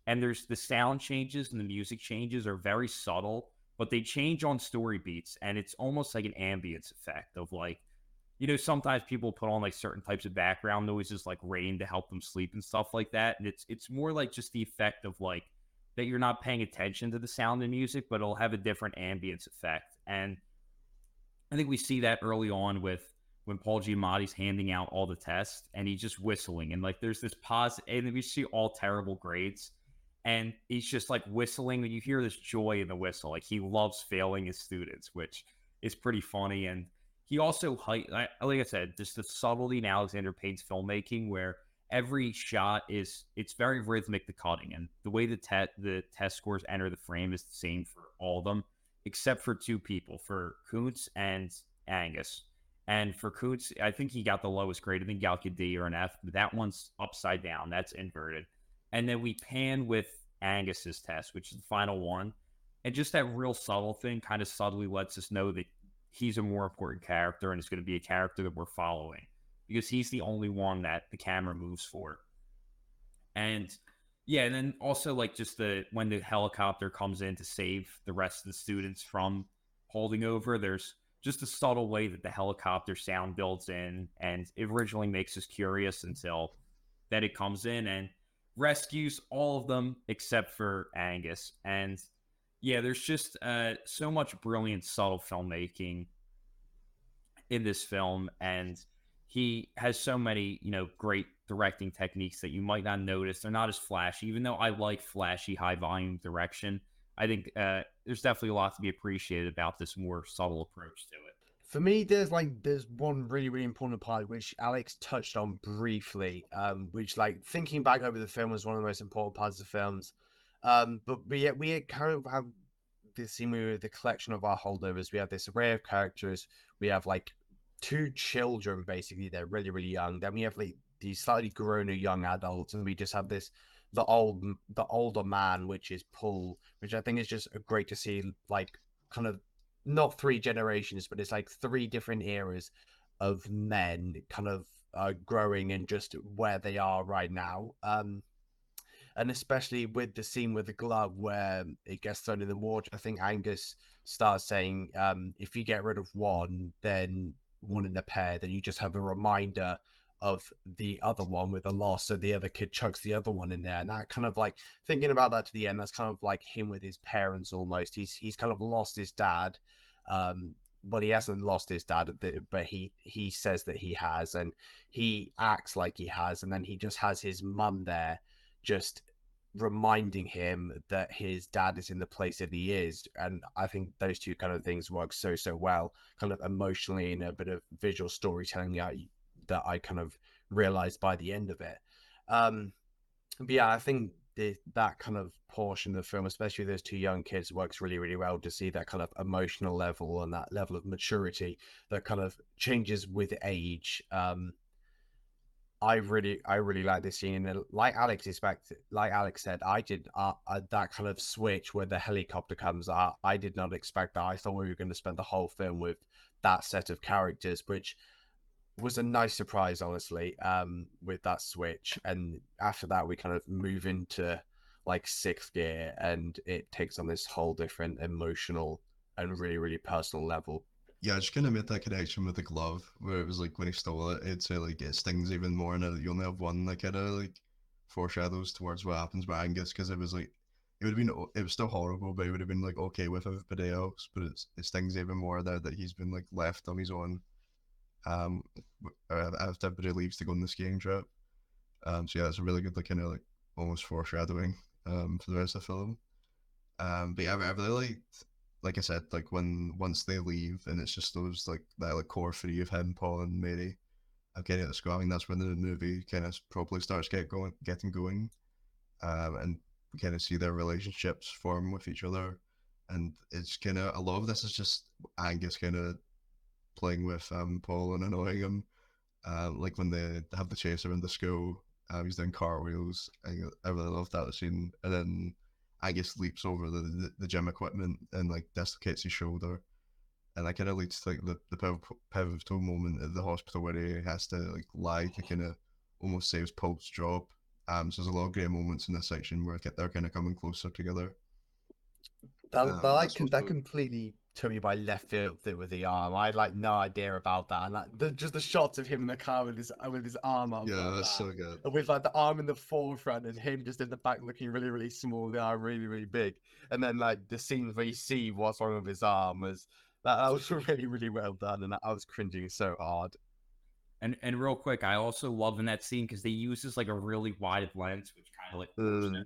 And there's the sound changes and the music changes are very subtle, but they change on story beats. And it's almost like an ambience effect of like, sometimes people put on like certain types of background noises like rain to help them sleep and stuff like that. And it's more like just the effect of like that you're not paying attention to the sound and music, but it'll have a different ambience effect. And I think we see that early on with when Paul Giamatti's handing out all the tests and he's just whistling. And like there's this pause, and then we see all terrible grades. And he's just like whistling, and you hear this joy in the whistle. Like he loves failing his students, which is pretty funny. And he also, like I said, just the subtlety in Alexander Payne's filmmaking, where every shot it's very rhythmic, the cutting, and the way the test scores enter the frame is the same for all of them, except for two people, for Kuntz and Angus. And for Kuntz, I think he got the lowest grade. I think he got a D or an F, but that one's upside down. That's inverted. And then we pan with Angus's test, which is the final one. And just that real subtle thing kind of subtly lets us know that he's a more important character and it's going to be a character that we're following because he's the only one that the camera moves for. And yeah, and then also like just when the helicopter comes in to save the rest of the students from holding over, there's just a subtle way that the helicopter sound builds in, and it originally makes us curious until that it comes in and rescues all of them except for Angus. And yeah, there's just so much brilliant, subtle filmmaking in this film, and he has so many, great directing techniques that you might not notice. They're not as flashy, even though I like flashy, high-volume direction. I think there's definitely a lot to be appreciated about this more subtle approach to it. For me, there's one really, really important part which Alex touched on briefly, which like thinking back over the film was one of the most important parts of the films. But we kind of have this scene with the collection of our holdovers. We have this array of characters. We have like two children, basically. They're really, really young. Then we have like these slightly grown or young adults, and we just have the older man, which is Paul, which I think is just great to see, like kind of not three generations, but it's like three different eras of men kind of growing and just where they are right now. And especially with the scene with the glove where it gets thrown in the water, I think Angus starts saying, if you get rid of one, then one in the pair, then you just have a reminder of the other one with a loss. So the other kid chucks the other one in there. And that kind of like thinking about that to the end, that's kind of like him with his parents almost. He's kind of lost his dad. But he hasn't lost his dad, but he says that he has, and he acts like he has, and then he just has his mum there just reminding him that his dad is in the place that he is. And I think those two kind of things work so well, kind of emotionally, and a bit of visual storytelling that I kind of realized by the end of it. But yeah, I think that kind of portion of the film, especially those two young kids, works really, really well to see that kind of emotional level and that level of maturity that kind of changes with age. I really like this scene, and like Alex said, I did that kind of switch where the helicopter comes out. I did not expect that. I thought we were going to spend the whole film with that set of characters, which was a nice surprise, honestly, with that switch. And after that, we kind of move into like sixth gear, and it takes on this whole different emotional and really, really personal level. Yeah, I just kind of made that connection with the glove, where it was like when he stole it, it'd say like it stings even more, and you only have one. Like kind of like foreshadows towards what happens with Angus, because it was like it would have been, it was still horrible, but it would have been like okay with everybody else, but it stings even more there that he's been like left on his own. After everybody leaves to go on the skiing trip. So yeah, it's a really good like kind of like almost foreshadowing for the rest of the film. But yeah, I really liked, like I said, like once they leave and it's just those like that like core three of him, Paul, and Mary, getting at the school. I mean, that's when the movie kind of probably starts getting going, and we kind of see their relationships form with each other, and it's kind of a lot of this is just Angus kind of playing with Paul and annoying him. Like when they have the chase around the school, he's doing cartwheels. I really love that scene, and then Angus leaps over the gym equipment and like dislocates his shoulder, and that kind of leads to like the pivotal moment at the hospital where he has to like lie to kind of almost saves Paul's job. So there's a lot of great moments in this section where they're kind of coming closer together. That completely took me by left field with the arm. I had like no idea about that, and just the shots of him in the car with his arm up. Yeah, like that's that. so good. With like the arm in the forefront and him just in the back looking really, really small, the arm really, really big. And then like the scenes where you see what's wrong with his arm that was really, really well done, and I was cringing so hard. And real quick, I also love in that scene because they use this like a really wide lens, which kind of like everything.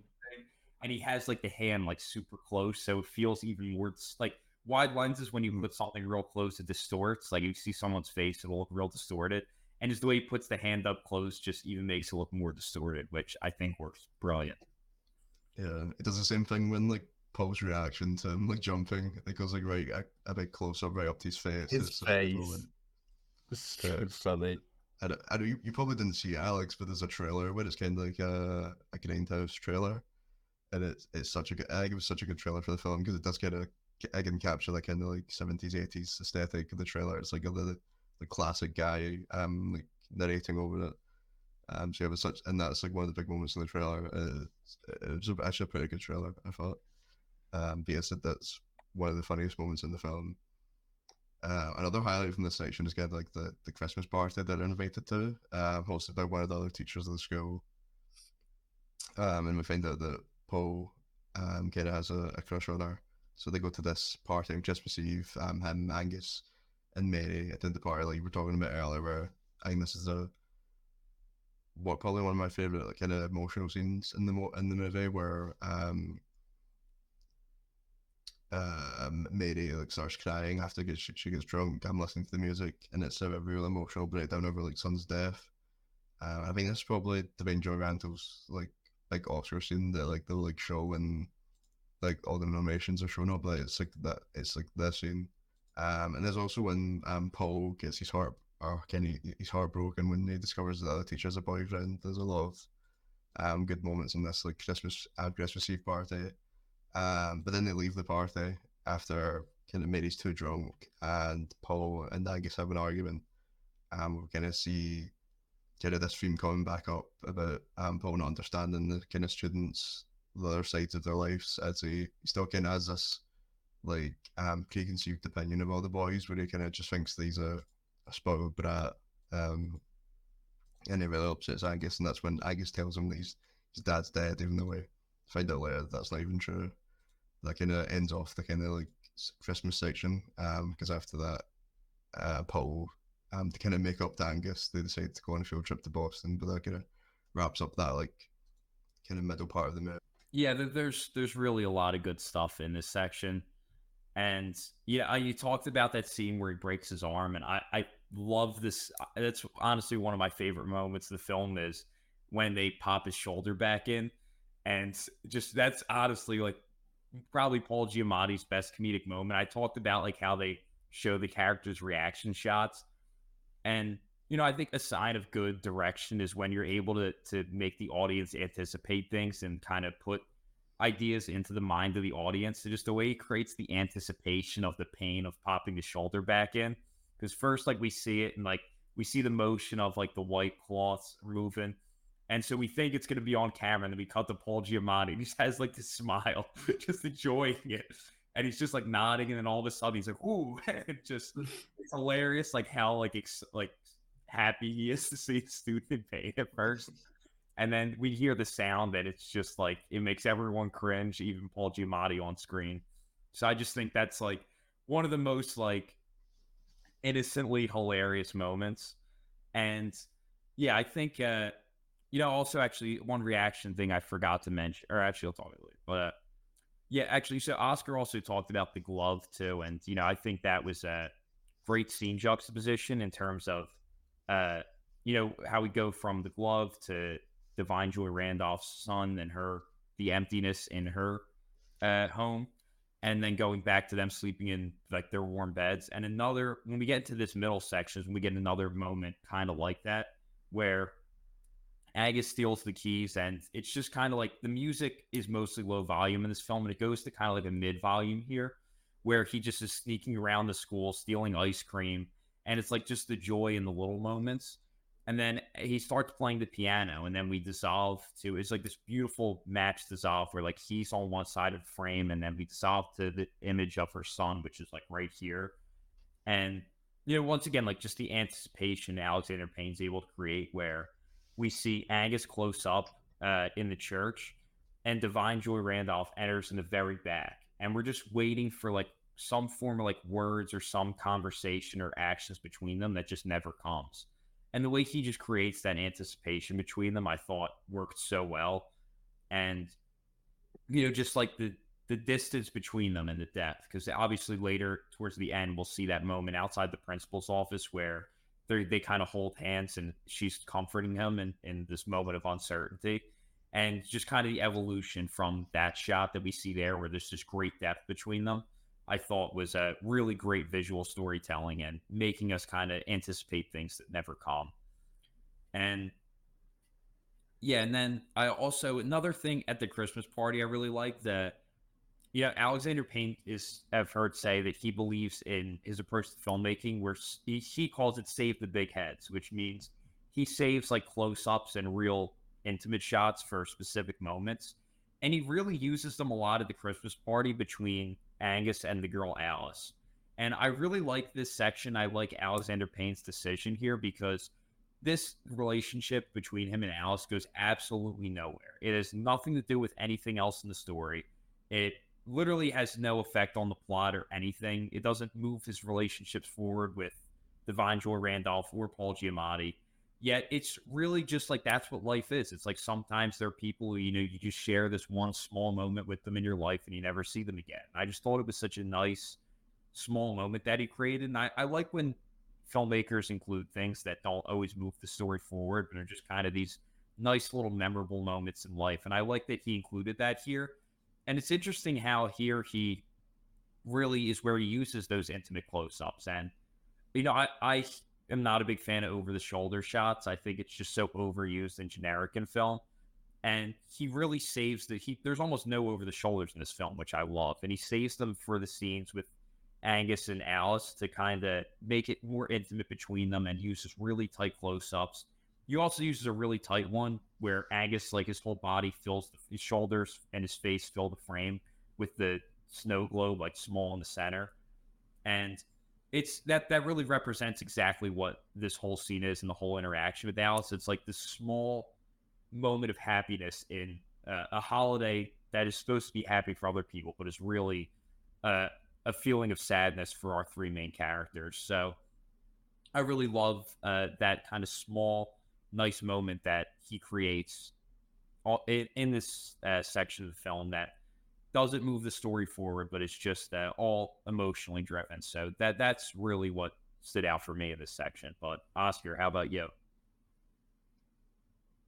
And he has like the hand like super close, so it feels even more like wide lenses. When you put something real close, it distorts. Like you see someone's face, it'll look real distorted. And just the way he puts the hand up close just even makes it look more distorted, which I think works brilliant. Yeah, it does the same thing when like Paul's reaction to him like jumping. It goes like right a bit close up right up to his face. His face. It's so funny. I know you probably didn't see Alex, but there's a trailer where it's kind of like a grindhouse trailer, and it's such a good. I think it was such a good trailer for the film because it does kind of again capture like kind of like 70s 80s aesthetic of the trailer. It's like the classic guy like narrating over it. So yeah, it was such, and that's like one of the big moments in the trailer. It was actually a pretty good trailer, I thought. But yes, that's one of the funniest moments in the film. Another highlight from this section is getting like the Christmas party that they're invited to, hosted by one of the other teachers of the school. And we find out that Paul kind of has a crush on her. So they go to this party on Christmas Eve, him, Angus, and Mary attend the party like we were talking about earlier, where I think this is probably one of my favourite like, kind of emotional scenes in the movie, where Mary like starts crying after she gets drunk. I'm listening to the music, and it's a real emotional breakdown over like son's death. I think this is probably Joy Randolph's like Oscar scene that like they'll like show when like all the nominations are shown up. Like it's like this scene. And there's also when Paul gets his heart his heart broken when he discovers that the other teacher has a boyfriend. There's a lot of good moments in this like Christmas Eve party. But then they leave the party after kind of Mary's too drunk, and Paul and Angus have an argument. We kind of see kind of this theme coming back up about Paul not understanding the kind of students, the other sides of their lives, as he still kind of has this like preconceived opinion of all the boys, where he kind of just thinks that he's a spoiled brat, and he really upsets Angus, and that's when Angus tells him that his dad's dead, even though we find out later that's not even true. That kind of ends off the kind of like Christmas section, because after that, Paul, to kind of make up to Angus, they decide to go on a field trip to Boston, but that kind of wraps up that like kind of middle part of the movie. Yeah, there's really a lot of good stuff in this section. And yeah, you talked about that scene where he breaks his arm, and I love this. That's honestly one of my favorite moments of the film is when they pop his shoulder back in, and just that's honestly like probably Paul Giamatti's best comedic moment. I talked about like how they show the characters' reaction shots, and I think a sign of good direction is when you're able to make the audience anticipate things and kind of put ideas into the mind of the audience. So just the way he creates the anticipation of the pain of popping the shoulder back in. Because first, like we see it and like we see the motion of like the white cloths moving, And so we think it's going to be on camera, and then we cut to Paul Giamatti. And he just has like this smile, just enjoying it. And he's just like nodding, and then all of a sudden he's like, "Ooh!" It's hilarious, like how like happy he is to see a student in pain at first, and then we hear the sound, and it's just like it makes everyone cringe, even Paul Giamatti on screen. So I just think that's like one of the most like innocently hilarious moments. And yeah, I think also actually one reaction thing I forgot to mention, or actually I'll talk about it later, but yeah, actually, so Oscar also talked about the glove too, and I think that was a great scene juxtaposition in terms of how we go from the glove to Divine Joy Randolph's son and the emptiness in her home, and then going back to them sleeping in like their warm beds. And when we get into this middle section, we get another moment kind of like that, where Agus steals the keys, and it's just kind of like the music is mostly low volume in this film, and it goes to kind of like a mid volume here, where he just is sneaking around the school, stealing ice cream, and it's like just the joy in the little moments. And then he starts playing the piano, and then we dissolve to, it's like this beautiful match dissolve where like he's on one side of the frame, and then we dissolve to the image of her son, which is like right here. And, once again, like just the anticipation Alexander Payne's able to create, where we see Agus close up in the church, and Divine Joy Randolph enters in the very back. And we're just waiting for like some form of like words or some conversation or actions between them that just never comes. And the way he just creates that anticipation between them, I thought worked so well. And, just like the distance between them and the depth, because obviously later towards the end, we'll see that moment outside the principal's office where they kind of hold hands, and she's comforting him in this moment of uncertainty. And just kind of the evolution from that shot that we see there, where there's just great depth between them, I thought was a really great visual storytelling and making us kind of anticipate things that never come. And yeah, and then I also, another thing at the Christmas party I really liked, that Alexander Payne I've heard say that he believes in his approach to filmmaking, where he calls it save the big heads, which means he saves like close-ups and real intimate shots for specific moments. And he really uses them a lot at the Christmas party between Agus and the girl Alice. And I really like this section. I like Alexander Payne's decision here, because this relationship between him and Alice goes absolutely nowhere. It has nothing to do with anything else in the story. It literally has no effect on the plot or anything. It doesn't move his relationships forward with Divine Joy Randolph or Paul Giamatti. Yet it's really just like, that's what life is. It's like sometimes there are people who, you just share this one small moment with them in your life and you never see them again. I just thought it was such a nice small moment that he created. And I like when filmmakers include things that don't always move the story forward, but are just kind of these nice little memorable moments in life. And I like that he included that here. And it's interesting how here he really is where he uses those intimate close-ups. And, I am not a big fan of over-the-shoulder shots. I think it's just so overused and generic in film. And he really saves there's almost no over-the-shoulders in this film, which I love. And he saves them for the scenes with Agus and Alice to kind of make it more intimate between them, and uses really tight close-ups. You also uses a really tight one where Agus, like his whole body fills his shoulders and his face fill the frame with the snow globe like small in the center. And it's that really represents exactly what this whole scene is, and the whole interaction with Alice. It's like this small moment of happiness in a holiday that is supposed to be happy for other people, but is really a feeling of sadness for our three main characters. So I really love that kind of small, nice moment that he creates in this section of the film that doesn't move the story forward, but it's just all emotionally driven. So that's really what stood out for me in this section. But Oscar, how about you?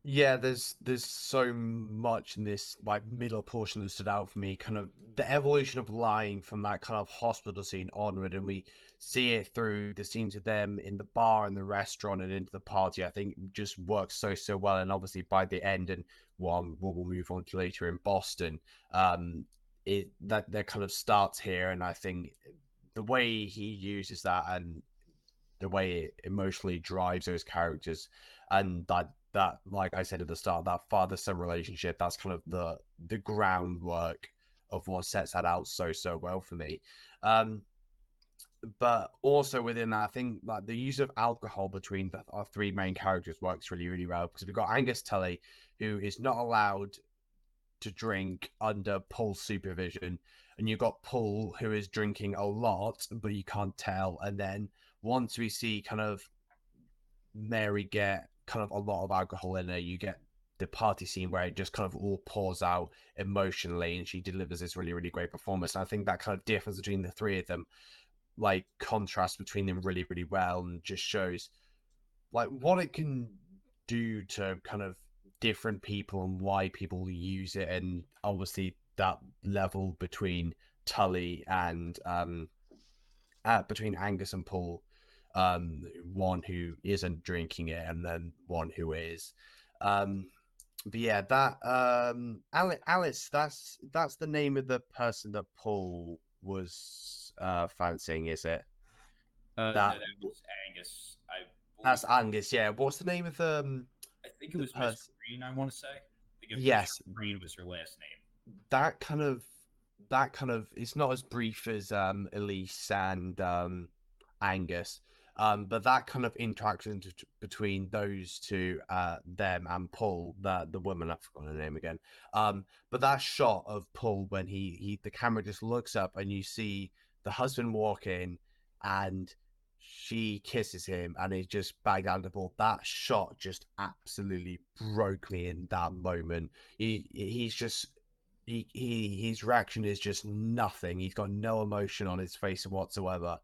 Yeah, there's so much in this like middle portion that stood out for me. Kind of the evolution of lying from that kind of hospital scene onward, and we see it through the scenes of them in the bar and the restaurant and into the party. I think just works so well. And obviously by the end, and what we'll move on to later in Boston, that kind of starts here. And I think the way he uses that and the way it emotionally drives those characters, and that that, like I said at the start, that father-son relationship, that's kind of the groundwork of what sets that out so well for me. But also within that, I think like the use of alcohol between our three main characters works really well, because we've got Angus Tully, who is not allowed to drink under Paul's supervision, and you've got Paul, who is drinking a lot, but you can't tell. And then once we see kind of Mary get kind of a lot of alcohol in her, you get the party scene where it just kind of all pours out emotionally, and she delivers this really great performance. And I think that kind of difference between the three of them, like contrast between them really well, and just shows like what it can do to kind of different people and why people use it. And obviously that level between Tully and between Angus and Paul, one who isn't drinking it and then one who is. But yeah, that Alice, that's the name of the person that Paul was fancying, is it? No, that was Angus. That's Angus, yeah. What's the name of the I think it was Miss Green, I want to say. I think yes, Green was her last name. That kind of it's not as brief as Elise and Angus, but that kind of interaction between those two, them and Paul, the woman, I've forgotten her name again. But that shot of Paul when the camera just looks up and you see the husband walk in and she kisses him and he's just back down the ball. That shot just absolutely broke me in that moment. His reaction is just nothing. He's got no emotion on his face whatsoever.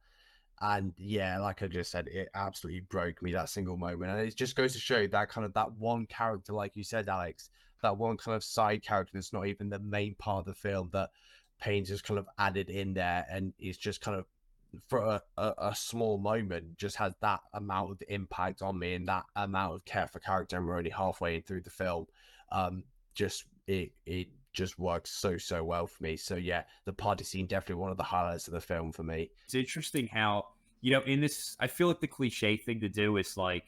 And yeah, like I just said, it absolutely broke me, that single moment. And it just goes to show that kind of that one character, like you said, Alex, that one kind of side character that's not even the main part of the film, that Payne's just kind of added in there, and is just kind of, for a small moment, just has that amount of impact on me and that amount of care for character, and we're only halfway through the film. It just works so well for me. So yeah, the party scene, definitely one of the highlights of the film for me. It's interesting how, in this, I feel like the cliche thing to do is like,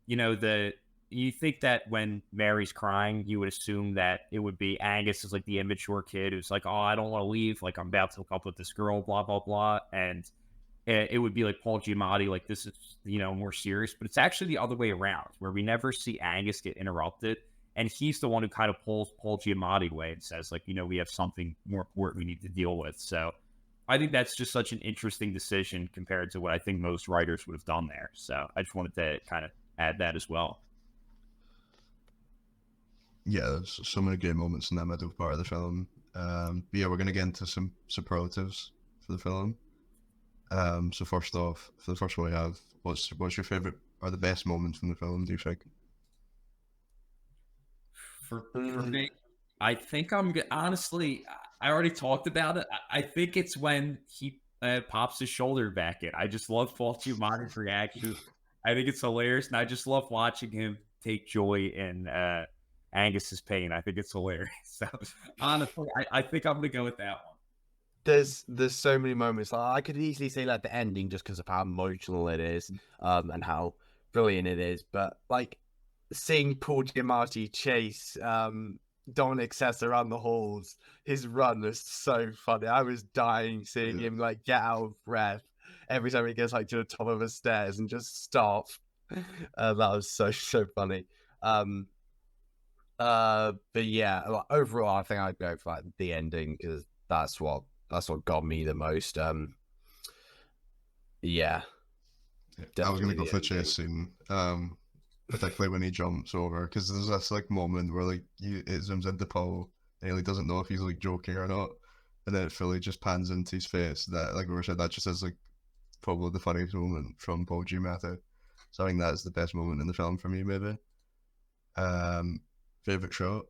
you think that when Mary's crying, you would assume that it would be Angus is like the immature kid who's like, oh, I don't want to leave, like I'm about to hook up with this girl, blah blah blah, and it would be like Paul Giamatti, like this is more serious. But it's actually the other way around, where we never see Angus get interrupted, and he's the one who kind of pulls Paul Giamatti away and says, like, we have something more important we need to deal with. So I think that's just such an interesting decision compared to what I think most writers would have done there. So I just wanted to kind of add that as well. Yeah, there's so many great moments in that middle part of the film. But yeah, we're going to get into some superlatives for the film. So first off, for the first one we have, what's your favorite or the best moments from the film, do you think? For me, I think honestly, I already talked about it. I think it's when he pops his shoulder back in. I just love Paul Giamatti's reaction. I think it's hilarious, and I just love watching him take joy in Angus's pain. I think it's hilarious. So honestly, I think I'm gonna go with that one. There's so many moments. Like, I could easily say like the ending, just because of how emotional it is, and how brilliant it is. But like seeing Paul Giamatti chase Dominic Sessa around the halls, his run was so funny. I was dying seeing him like get out of breath every time he gets like to the top of the stairs and just stop. That was so funny. But yeah, like, overall, I think I'd go for like the ending, because that's what got me the most. Yeah. I was gonna go for chase scene, particularly when he jumps over, because there's this like moment where like it zooms into Paul and he doesn't know if he's like joking or not, and then it fully just pans into his face. That, like we said, that just is like probably the funniest moment from Paul Giamatti. So I think that's the best moment in the film for me, maybe. Favorite shot?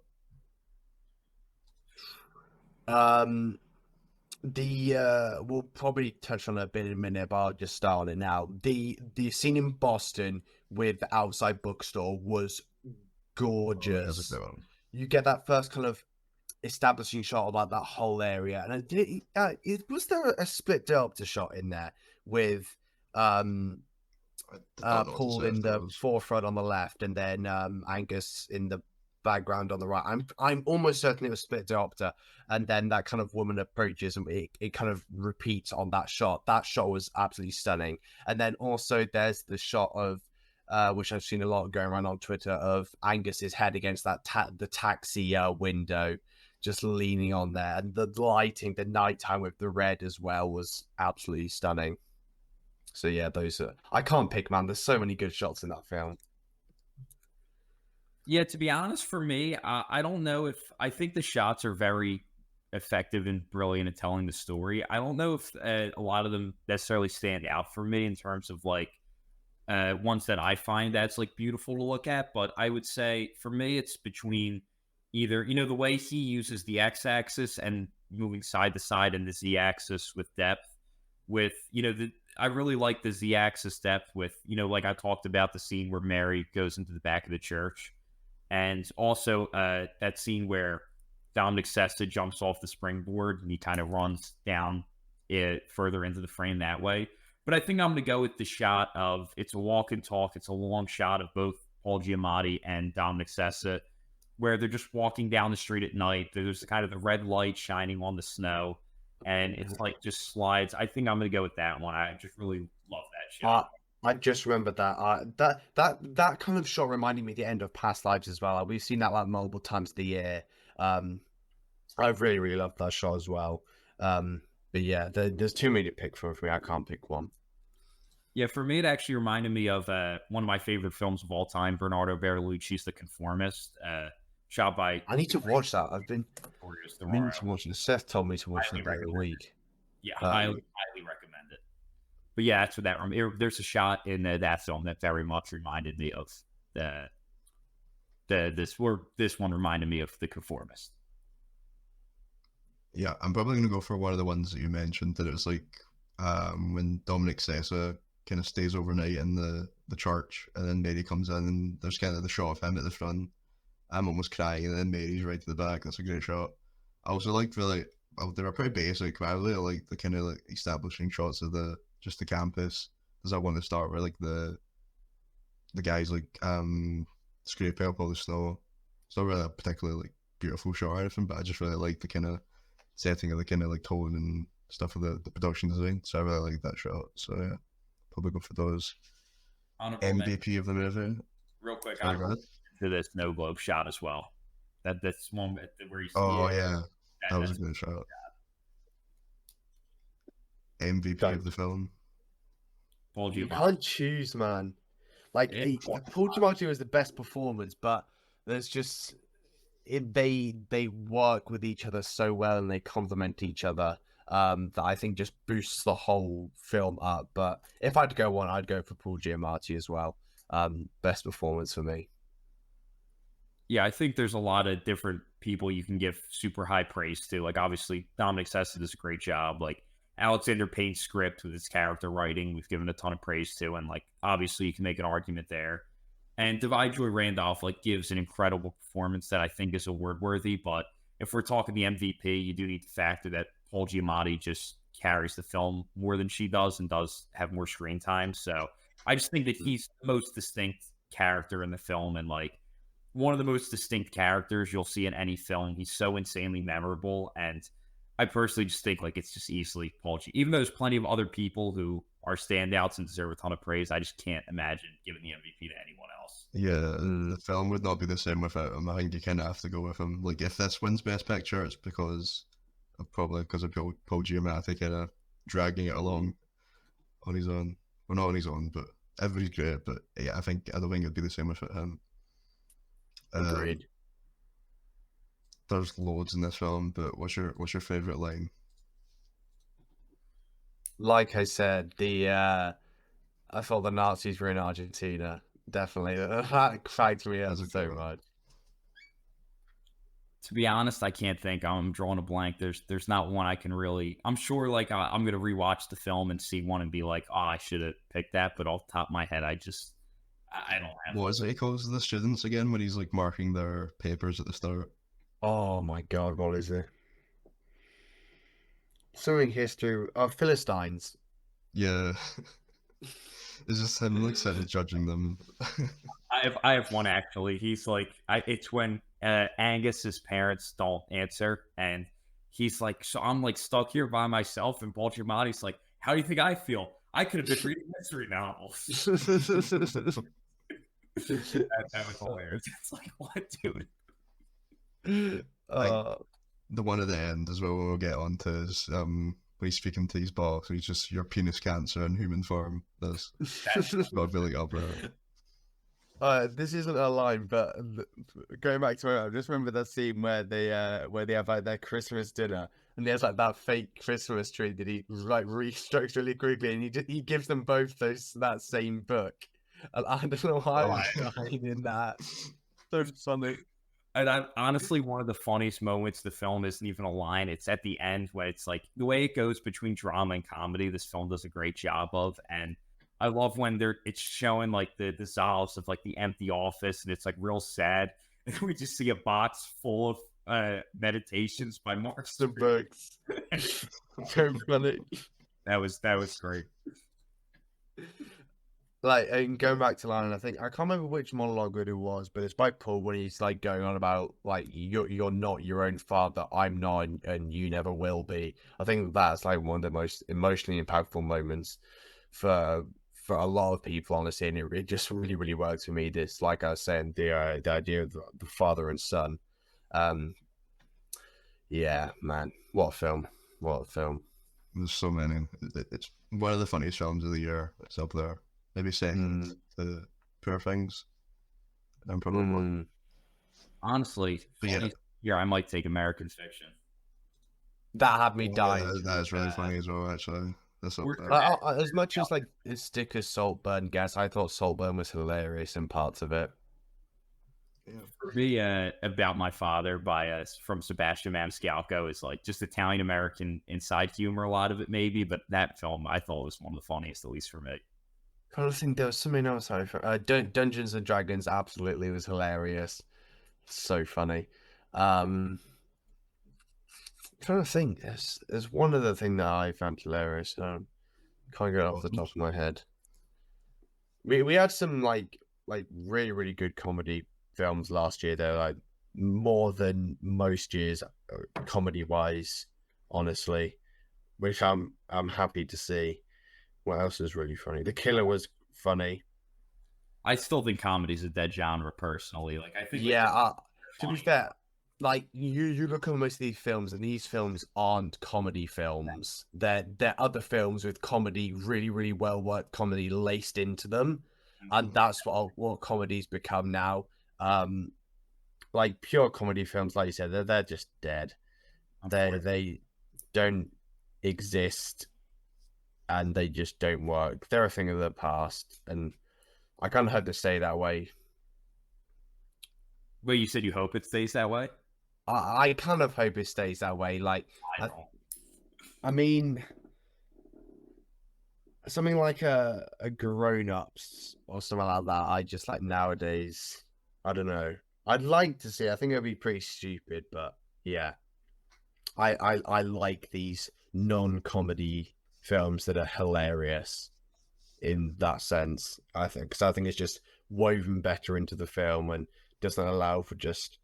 We'll probably touch on it a bit in a minute, but I'll just start on it now. The scene in Boston with the outside bookstore was gorgeous. You get that first kind of establishing shot about that whole area, and was there a split diopter shot in there with I don't know what to Paul say in if the those. forefront on the left, and then Angus in the background on the right. I'm almost certain it was split diopter, and then that kind of woman approaches, and it kind of repeats on that shot. That shot was absolutely stunning. And then also there's the shot of which I've seen a lot going around on Twitter, of Angus's head against that the taxi window, just leaning on there, and the lighting, the nighttime with the red as well, was absolutely stunning. So yeah, those are, I can't pick, man. There's so many good shots in that film. Yeah, to be honest, for me, I don't know if I think the shots are very effective and brilliant at telling the story. I don't know if a lot of them necessarily stand out for me in terms of like ones that I find that's like beautiful to look at. But I would say for me, it's between either, you know, the way he uses the x-axis and moving side to side, and the z-axis with depth. With, you know, I really like the z-axis depth with, you know, like I talked about the scene where Mary goes into the back of the church. And also that scene where Dominic Sessa jumps off the springboard and he kind of runs down it further into the frame that way. But I think I'm going to go with the shot of, it's a walk and talk. It's a long shot of both Paul Giamatti and Dominic Sessa, where they're just walking down the street at night. There's kind of the red light shining on the snow, and it's like just slides. I think I'm going to go with that one. I just really love that shot. I just remembered that. That kind of shot reminded me of the end of Past Lives as well. We've seen that like multiple times of the year. I've really loved that shot as well. But yeah, there's too many to pick from for me. I can't pick one. Yeah, for me, it actually reminded me of one of my favorite films of all time, Bernardo Bertolucci's The Conformist, shot by... I need to watch that. I've been meaning Storaro. to watch it. Seth told me to watch it the other week. Yeah, highly recommend it. But yeah, that's what that... There's a shot in that film that very much reminded me of this one reminded me of The Conformist. Yeah, I'm probably going to go for one of the ones that you mentioned, that it was like when Dominic Sessa kind of stays overnight in the church, and then Mary comes in, and there's kind of the shot of him at the front. I'm almost crying, and then Mary's right to the back. That's a great shot. I also like really, they were pretty basic, but I really like the kind of like establishing shots of the campus. There's that one to start where like the guys like scrape up all the snow. It's not really a particularly like beautiful shot or anything, but I just really like the kind of setting of the kind of like tone and stuff of the production design. So I really like that shot. So yeah, probably go for those. MVP of the movie. Real quick, I go to this snow globe shot as well. That's one where you see yeah, that was a good shot. MVP of the film. Paul You Giamatti. can't choose, man. Like Paul Giamatti was the best performance, but there's just they work with each other so well, and they complement each other. That I think just boosts the whole film up. But if I had to go one, I'd go for Paul Giamatti as well. Best performance for me. Yeah, I think there's a lot of different people you can give super high praise to. Like, obviously, Dominic Sessa does a great job. Like, Alexander Payne's script with his character writing, we've given a ton of praise to. And, like, obviously, you can make an argument there. And Joy Randolph, like, gives an incredible performance that I think is award-worthy. But if we're talking the MVP, you do need to factor that Paul Giamatti just carries the film more than she does and does have more screen time. So I just think that he's the most distinct character in the film, and like one of the most distinct characters you'll see in any film. He's so insanely memorable, and I personally just think like it's just easily Paul G. Even though there's plenty of other people who are standouts and deserve a ton of praise, I just can't imagine giving the MVP to anyone else. Yeah, the film would not be the same without him. I think you kind of have to go with him. Like, if this wins Best Picture, it's because of Paul Giamatti kind of dragging it along on his own. Well, not on his own, but everybody's great. But yeah, I don't think it'd be the same without him. Agreed. There's loads in this film, but what's your favorite line? Like I said, I thought the Nazis were in Argentina. Definitely, that cracked me up so much. To be honest, I can't think. I'm drawing a blank. There's not one I can really. I'm sure like I'm gonna rewatch the film and see one and be like, oh, I should have picked that. But off the top of my head, I don't have. What is it he calls the students again when he's like marking their papers at the start? Oh my god, what is it? Something history of Philistines. Yeah. It's just him like sort of judging them. I have one actually. He's like, it's when Angus's parents don't answer, and he's like, so I'm like stuck here by myself, and Paul Giamatti's like, how do you think I feel? I could have been reading mystery novels. that was hilarious. It's like, what, dude? The one at the end as well we'll get on to is when he's speaking to his boss, he's just your penis cancer in human form. That's not really up there. This isn't a line, but going back to it, I just remember that scene where they have like their Christmas dinner, and there's like that fake Christmas tree that he like restrokes really quickly, and he gives them both that same book. And I don't know why I'm crying in that. So funny. And honestly, one of the funniest moments of the film isn't even a line. It's at the end where it's like the way it goes between drama and comedy. This film does a great job of, and I love when it's showing like the dissolves of like the empty office, and it's like real sad. And we just see a box full of meditations by Mark. The books. So funny. That was great. Like, and going back to line, I can't remember which monologue it was, but it's by Paul when he's like going on about like you're not your own father, I'm not, and you never will be. I think that's like one of the most emotionally impactful moments for a lot of people, honestly, and it just really, really works for me. This, like I was saying, the idea of the father and son. Yeah, man, what a film! What a film! There's so many. It's one of the funniest films of the year. It's up there. Maybe second to Poor Things. And probably honestly, yeah, I might take American Fiction. That had me dying. That is really funny as well, actually. That's up there. As much as like stick as Saltburn gas, I thought Saltburn was hilarious in parts of it. For me, About My Father by from Sebastian Maniscalco is like just Italian American inside humor, a lot of it maybe, but that film I thought was one of the funniest, at least for me. I don't think there was something else. Dungeons and Dragons absolutely was hilarious. So funny. I'm trying to think. There's one other thing that I found hilarious. Can't get it off the top of my head. We had some like really, really good comedy films last year. They're like more than most years comedy wise, honestly, which I'm happy to see. What else is really funny? The Killer was funny. I still think comedy's a dead genre, personally. Like I think, to be fair, like you look at most of these films, and these films aren't comedy films. They're other films with comedy, really, really well worked comedy laced into them, and that's what comedies become now. Like pure comedy films, like you said, they're just dead. They don't exist. And they just don't work. They're a thing of the past, and I kind of hope to stay that way. Well, you said you hope it stays that way? I kind of hope it stays that way. Like, I mean, something like a Grown Ups or something like that. I just like nowadays. I don't know. I'd like to see. I think it'd be pretty stupid, but yeah, I like these non-comedy films that are hilarious in that sense. I think because I think it's just woven better into the film and doesn't allow for just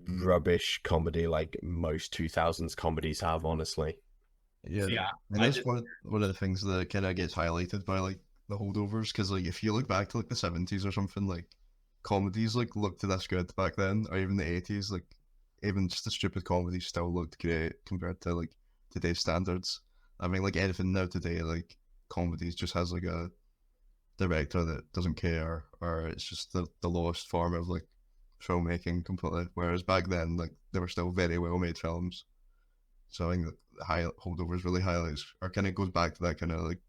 rubbish comedy like most 2000s comedies have, honestly. Yeah. And that's one of the things that kind of gets highlighted by like the Holdovers, because like if you look back to like the 70s or something, like comedies like looked this good back then, or even the 80s, like even just the stupid comedies still looked great compared to like today's standards. I mean, like anything now today, like comedies just has like a director that doesn't care, or it's just the lowest form of like filmmaking completely. Whereas back then, like they were still very well made films. So I think the Holdovers really highlights, or kind of goes back to that kind of like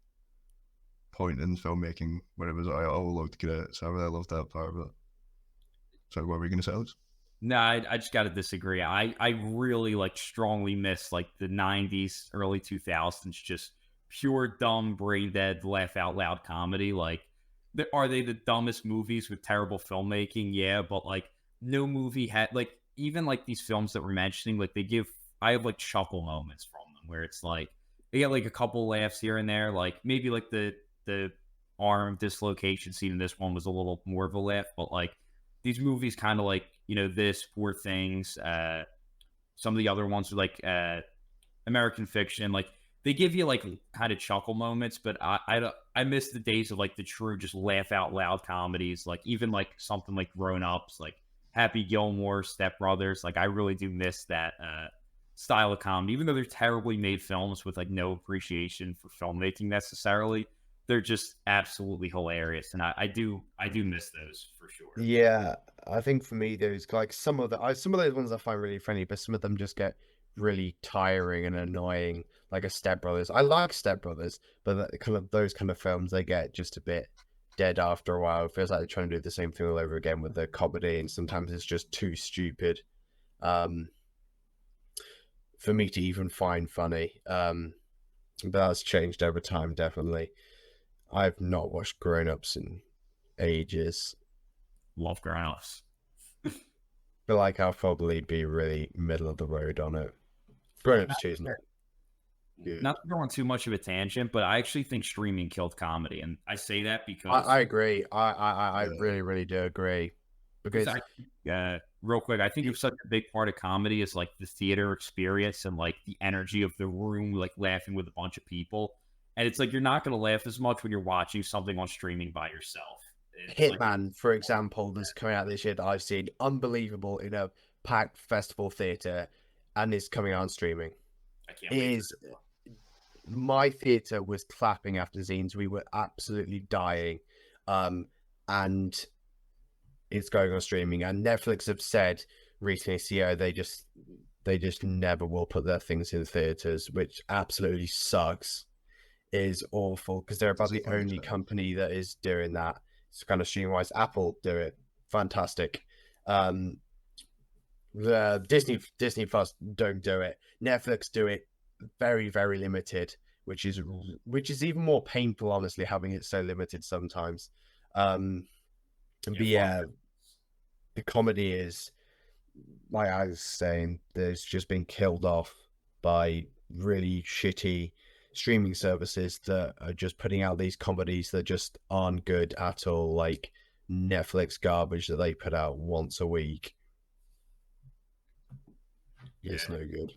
point in filmmaking where it was like, oh, looked great. So I really loved that part of it. So what were you gonna say, Alex? No, I just got to disagree. I really like strongly miss like the 90s, early 2000s, just pure dumb, brain dead, laugh out loud comedy. Like, are they the dumbest movies with terrible filmmaking? Yeah, but like no movie had like, even like these films that we're mentioning, like I have like chuckle moments from them where it's like they get like a couple laughs here and there, like maybe like the the arm dislocation scene in this one was a little more of a laugh, but like these movies kind of like, this, Poor Things, some of the other ones are like American Fiction, like they give you like kind of chuckle moments, but I miss the days of like the true just laugh out loud comedies, like even like something like Grown Ups, like Happy Gilmore, Step Brothers. Like I really do miss that style of comedy, even though they're terribly made films with like no appreciation for filmmaking necessarily. They're just absolutely hilarious, and I do miss those for sure. Yeah, I think for me, those like some of those ones I find really funny, but some of them just get really tiring and annoying. Like a Step Brothers, I like Step Brothers, but those kind of films, they get just a bit dead after a while. It feels like they're trying to do the same thing all over again with the comedy, and sometimes it's just too stupid for me to even find funny. But that's changed over time, definitely. I've not watched Grown Ups in ages. Love Grown Ups. Feel like I'll probably be really middle of the road on it. Grown Ups too, isn't it? Not to go on too much of a tangent, but I actually think streaming killed comedy, and I say that because I agree. I really, really do agree. Because real quick, I think it's such a big part of comedy is like the theater experience and like the energy of the room, like laughing with a bunch of people. And it's like you're not going to laugh as much when you're watching something on streaming by yourself. Hitman, for example, that's coming out this year that I've seen, unbelievable in a packed festival theater, and is coming out on streaming. I can't wait. My theater was clapping after zines. We were absolutely dying, and it's going on streaming. And Netflix have said recently, CEO, they just never will put their things in theaters, which absolutely sucks. Is awful because they're about the only company that is doing that. It's kind of stream wise. Apple do it, fantastic. The Disney Plus don't do it. Netflix do it very, very limited, which is even more painful, honestly, having it so limited sometimes. But yeah, the comedy is, like I was saying, there's just been killed off by really shitty streaming services that are just putting out these comedies that just aren't good at all, like Netflix garbage that they put out once a week. It's no good.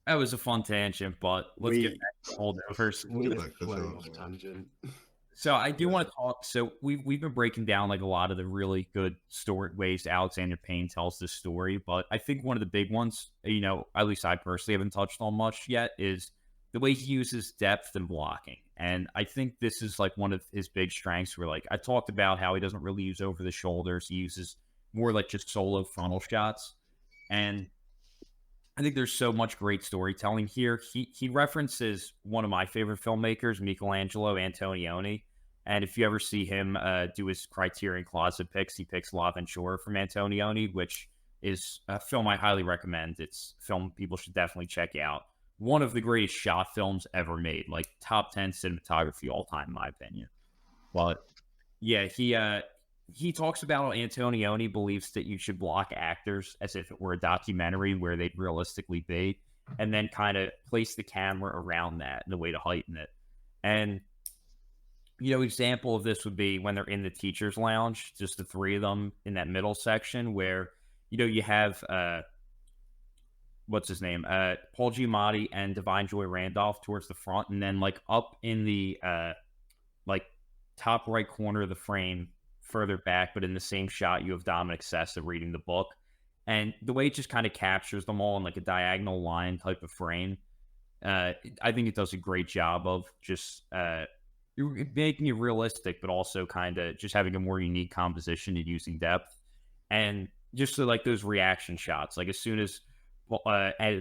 That was a fun tangent, but let's get back to Holdovers. Tangent. So I do want to talk. So we've been breaking down like a lot of the really good story ways Alexander Payne tells this story, but I think one of the big ones, at least I personally haven't touched on much yet, is the way he uses depth and blocking. And I think this is like one of his big strengths where like I talked about how he doesn't really use over the shoulders. He uses more like just solo frontal shots. And I think there's so much great storytelling here. He references one of my favorite filmmakers, Michelangelo Antonioni. And if you ever see him do his Criterion Closet picks, he picks La Ventura from Antonioni, which is a film I highly recommend. It's a film people should definitely check out. One of the greatest shot films ever made, like top 10 cinematography all time, in my opinion. But yeah, he talks about how Antonioni believes that you should block actors as if it were a documentary where they'd realistically be, and then kind of place the camera around that in a way to heighten it. And, example of this would be when they're in the teacher's lounge, just the three of them in that middle section where, you have, what's his name? Paul Giamatti and Divine Joy Randolph towards the front, and then like up in the, top right corner of the frame, further back, but in the same shot, you have Dominic Sessa reading the book. And the way it just kind of captures them all in like a diagonal line type of frame, I think it does a great job of just making it realistic, but also kind of just having a more unique composition and using depth. And just so like those reaction shots, like as soon as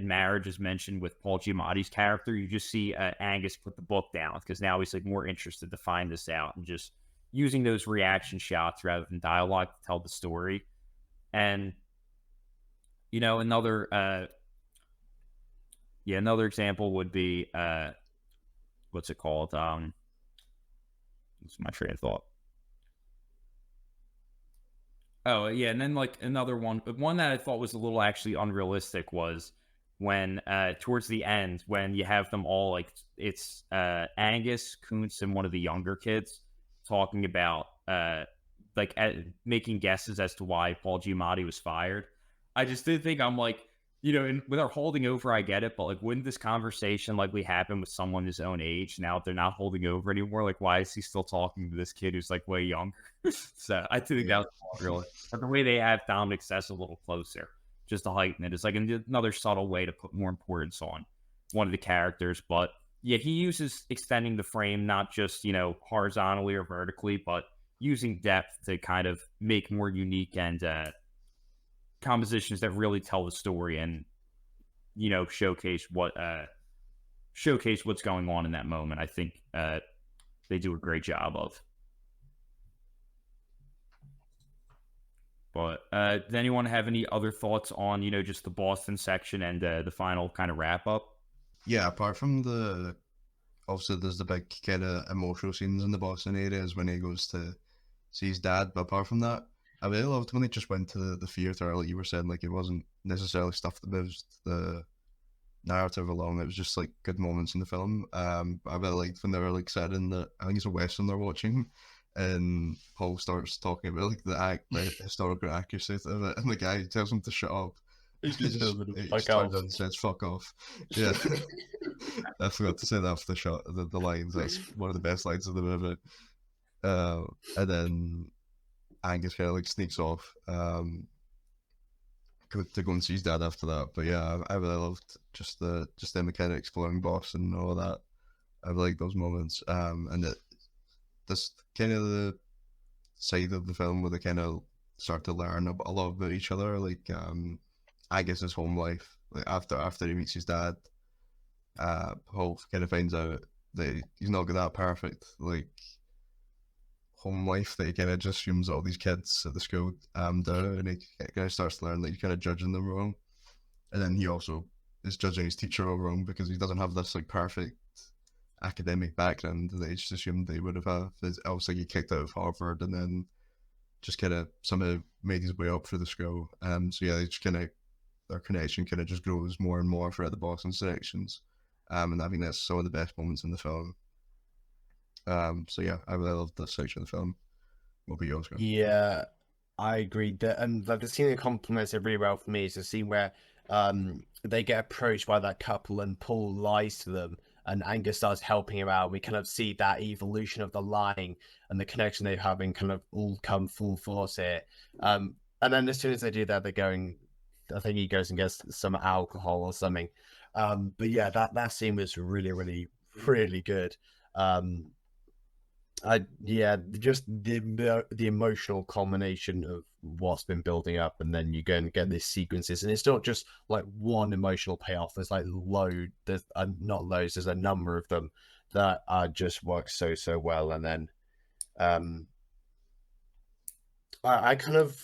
marriage is mentioned with Paul Giamatti's character, you just see Angus put the book down because now he's like more interested to find this out, and just using those reaction shots rather than dialogue to tell the story. And, another example would be, what's it called? What's my train of thought? Oh, yeah. And then like another one that I thought was a little actually unrealistic was when towards the end, when you have them all, like, it's Angus, Kuntz, and one of the younger kids talking about making guesses as to why Paul Giamatti was fired. I just did think, I'm like, with our holding over, I get it, but like, wouldn't this conversation likely happen with someone his own age? Now that they're not holding over anymore, like, why is he still talking to this kid who's like way younger? So I think that was really, but the way they have Dominic Sessa a little closser, just to heighten it, is like another subtle way to put more importance on one of the characters. But yeah, he uses extending the frame, not just, horizontally or vertically, but using depth to kind of make more unique and compositions that really tell the story and showcase what's going on in that moment. I think they do a great job of. But does anyone have any other thoughts on just the Boston section and the final kind of wrap up? Yeah, apart from obviously there's the big kind of emotional scenes in the Boston areas when he goes to see his dad, but apart from that, I really loved when they just went to the theatre, like you were saying, like it wasn't necessarily stuff that moves the narrative along. It was just like good moments in the film. I really liked when they were like sat in I think it's a Western they're watching, and Paul starts talking about like the historical accuracy of it, and the guy tells him to shut up. He just turns and says "fuck off." Yeah, I forgot to say that for the lines. That's one of the best lines of the movie. And then Angus kind of like sneaks off to go and see his dad after that. But yeah, I really loved just them kind of exploring Boston and all that. I really like those moments. And this kind of the side of the film where they kind of start to learn a lot about each other. Like Angus's home life. Like after he meets his dad, Paul kind of finds out that he's not got that perfect like home life, that he kind of just assumes all these kids at the school do, and he kind of starts to learn that he's kind of judging them wrong, and then he also is judging his teacher all wrong because he doesn't have this like perfect academic background that he just assumed they would have. Obviously he kicked out of Harvard and then just kind of somehow made his way up through the school. So yeah, they just kind of, their connection kind of just grows more and more throughout the Boston sections. And I think that's some of the best moments in the film. So yeah, I really loved that section of the film. What about yours, Graham? Yeah, I agree. And the scene that complements it really well for me is the scene where they get approached by that couple and Paul lies to them and Angus starts helping him out. We kind of see that evolution of the lying and the connection they're having kind of all come full force here. And then as soon as they do that, they're going, I think he goes and gets some alcohol or something. But yeah, that scene was really, really, really good. Just the emotional culmination of what's been building up, and then you go and get these sequences, and it's not just like one emotional payoff. There's like there's not loads. There's a number of them that just work so well. And then, I kind of,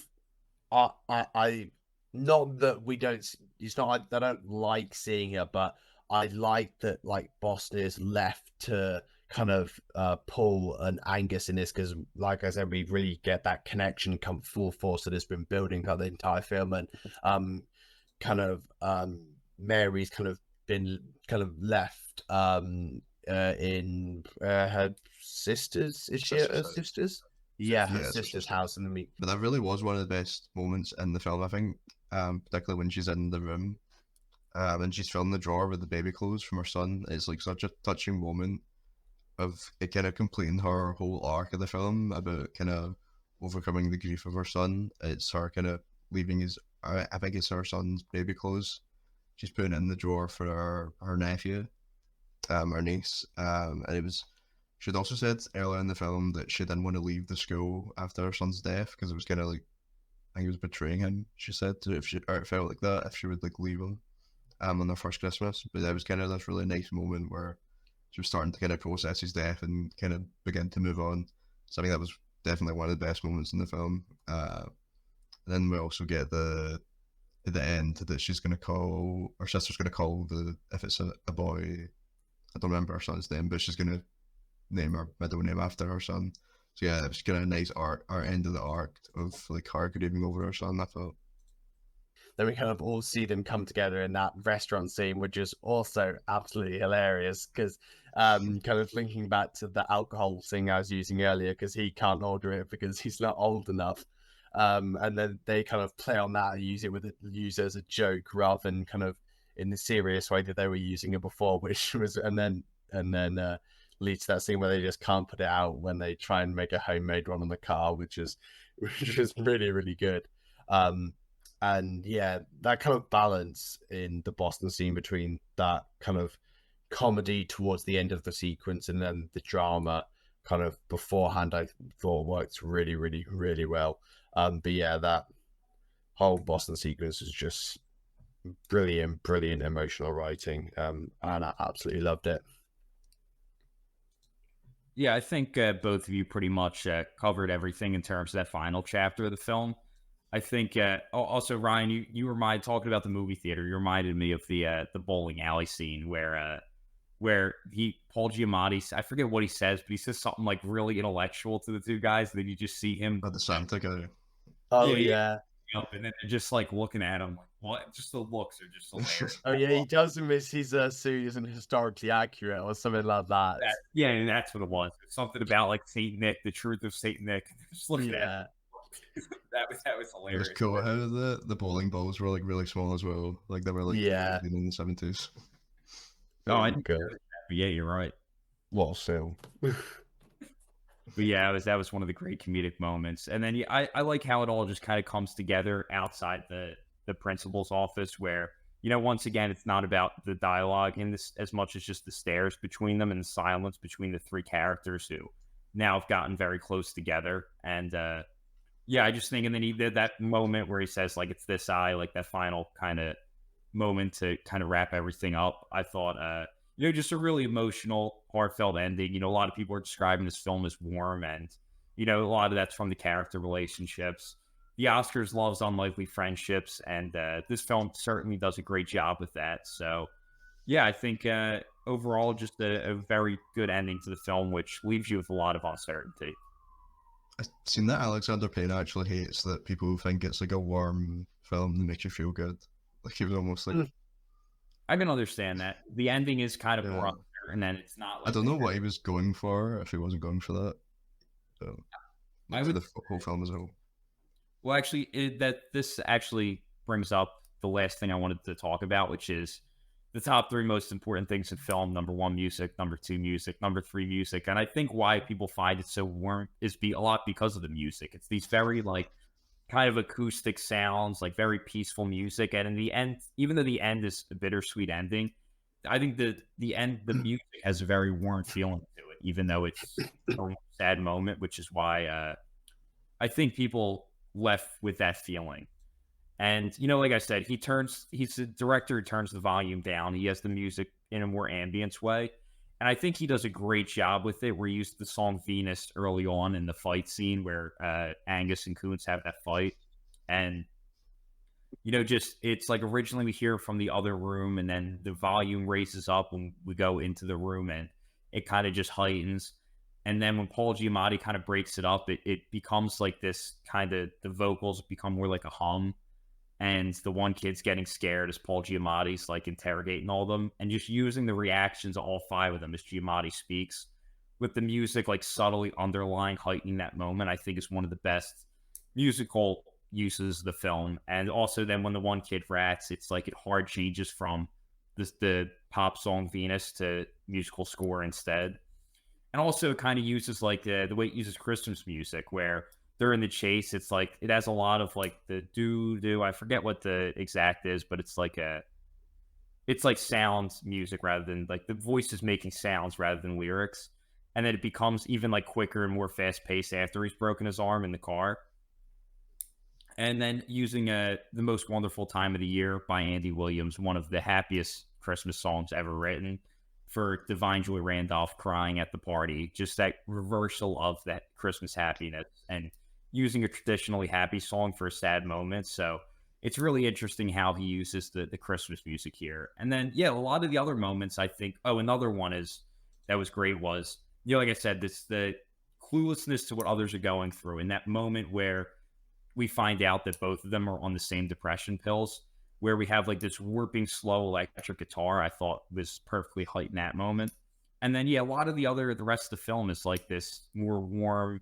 I not that we don't. It's not I don't like seeing it, but I like that like Boston is left to kind of Paul and Angus in this, because like I said, we really get that connection come full force that has been building up the entire film. And Mary's kind of been kind of left in her sister's, is she her sister's? Yeah, her sister's house. And but that really was one of the best moments in the film, I think, particularly when she's in the room and she's filling the drawer with the baby clothes from her son. It's like such a touching moment of it kind of completing her whole arc of the film about kind of overcoming the grief of her son. It's her kind of leaving I think it's her son's baby clothes she's putting in the drawer for her nephew, her niece. And she'd also said earlier in the film that she didn't want to leave the school after her son's death because it was kind of like, I think it was betraying him, she said, it felt like that if she would like leave him on their first Christmas. But it was kind of this really nice moment where she was starting to kind of process his death and kind of begin to move on. So I think that was definitely one of the best moments in the film. And then we also get at the end that she's going to call, her sister's going to call if it's a boy, I don't remember her son's name, but she's going to name her middle name after her son. So yeah, it was kind of a nice end of the arc of like her grieving over her son, I thought. then we kind of all see them come together in that restaurant scene, which is also absolutely hilarious because kind of linking back to the alcohol thing I was using earlier, because he can't order it because he's not old enough. And then they kind of play on that and use it as a joke rather than kind of in the serious way that they were using it before, which was and then leads to that scene where they just can't put it out when they try and make a homemade one on the car, which is really, really good. And yeah, that kind of balance in the Boston scene between that kind of comedy towards the end of the sequence and then the drama kind of beforehand, I thought worked really, really, really well. But yeah, that whole Boston sequence is just brilliant emotional writing, and I absolutely loved it. Yeah, I think both of you pretty much covered everything in terms of that final chapter of the film. I think also, Ryan, you reminded, talking about the movie theater, you reminded me of the bowling alley scene where Paul Giamatti, I forget what he says, but he says something like really intellectual to the two guys, and then you just see him At the Santa guy. Oh yeah. Up, and then they're just like looking at him like, what? Just the looks are just hilarious. Oh yeah, he doesn't miss his suit isn't historically accurate or something like that. Yeah, and that's what it was. It's something about like Saint Nick, the truth of Saint Nick. Just looking at it. that was hilarious. It was cool how the bowling balls were like really small as well. Like they were like Yeah. in the 70s. Oh, I Very good. yeah, you're right. What a film. But yeah, that was one of the great comedic moments. And then I like how it all just kind of comes together outside the principal's office, where, you know, once again, it's not about the dialogue in this as much as just the stares between them and the silence between the three characters who now have gotten very close together. And yeah, I just think, and then he did that moment where he says like, it's this eye, like that final kind of moment to kind of wrap everything up. I thought, you know, just a really emotional, heartfelt ending. You know, a lot of people are describing this film as warm, and, you know, a lot of that's from the character relationships. The Oscars loves unlikely friendships, and this film certainly does a great job with that. So, yeah, I think overall just a very good ending to the film, which leaves you with a lot of uncertainty. I've seen that Alexander Payne actually hates that people think it's like a warm film that makes you feel good. Like he was almost like... I can understand that. The ending is kind of rough, and then it's not like... I don't know what he was going for, if he wasn't going for that. So, the whole film as a whole. Well, actually, this actually brings up the last thing I wanted to talk about, which is the top three most important things in film. Number one, music. Number two, music. Number three, music. And I think why people find it so warm is a lot because of the music. It's these very, like, kind of acoustic sounds, like very peaceful music. And in the end, even though the end is a bittersweet ending, I think the music has a very warm feeling to it, even though it's a sad moment, which is why I think people left with that feeling. And, you know, like I said, he's a director who turns the volume down. He has the music in a more ambient way. And I think he does a great job with it, where he used the song Venus early on in the fight scene where Angus and Kuntz have that fight. And, you know, just, it's like originally we hear from the other room, and then the volume raises up when we go into the room, and it kind of just heightens. And then when Paul Giamatti kind of breaks it up, it becomes like this kind of, the vocals become more like a hum. And the one kid's getting scared as Paul Giamatti's like interrogating all of them, and just using the reactions of all five of them as Giamatti speaks, with the music like subtly underlying, heightening that moment, I think is one of the best musical uses of the film. And also then when the one kid rats, it's like it hard changes from the pop song Venus to musical score instead. And also it kind of uses like the way it uses Christmas music, where they're in the chase. It's like, it has a lot of like the do, I forget what the exact is, but it's like sounds music rather than like the voice is making sounds rather than lyrics. And then it becomes even like quicker and more fast paced after he's broken his arm in the car. And then using The Most Wonderful Time of the Year by Andy Williams, one of the happiest Christmas songs ever written, for Divine Joy Randolph crying at the party. Just that reversal of that Christmas happiness, and using a traditionally happy song for a sad moment. So it's really interesting how he uses the Christmas music here. And then, yeah, a lot of the other moments, I think, another one that was great was, you know, like I said, the cluelessness to what others are going through. In that moment where we find out that both of them are on the same depression pills, where we have like this warping slow electric guitar, I thought was perfectly heightened that moment. And then, yeah, a lot of the rest of the film is like this more warm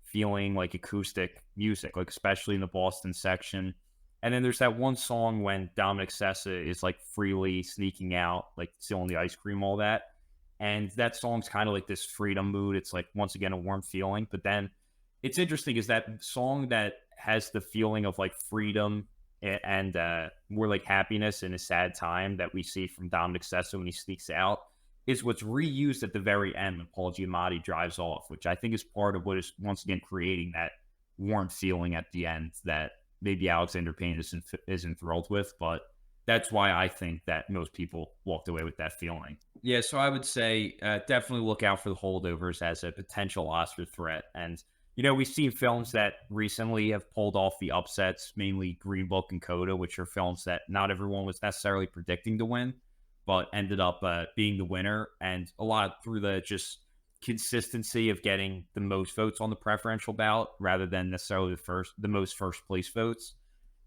feeling, like acoustic music, like especially in the Boston section. And then there's that one song when Dominic Sessa is like freely sneaking out, like stealing the ice cream, all that. And that song's kind of like this freedom mood. It's like, once again, a warm feeling. But then it's interesting is that song that has the feeling of like freedom and more like happiness in a sad time that we see from Dominic Sessa when he sneaks out is what's reused at the very end when Paul Giamatti drives off, which I think is part of what is once again creating that warm feeling at the end that maybe Alexander Payne isn't thrilled with, but that's why I think that most people walked away with that feeling. Yeah, so I would say definitely look out for the Holdovers as a potential Oscar threat. And, you know, we've seen films that recently have pulled off the upsets, mainly Green Book and Coda, which are films that not everyone was necessarily predicting to win, but ended up being the winner. And a lot through the just consistency of getting the most votes on the preferential ballot rather than necessarily the most first place votes.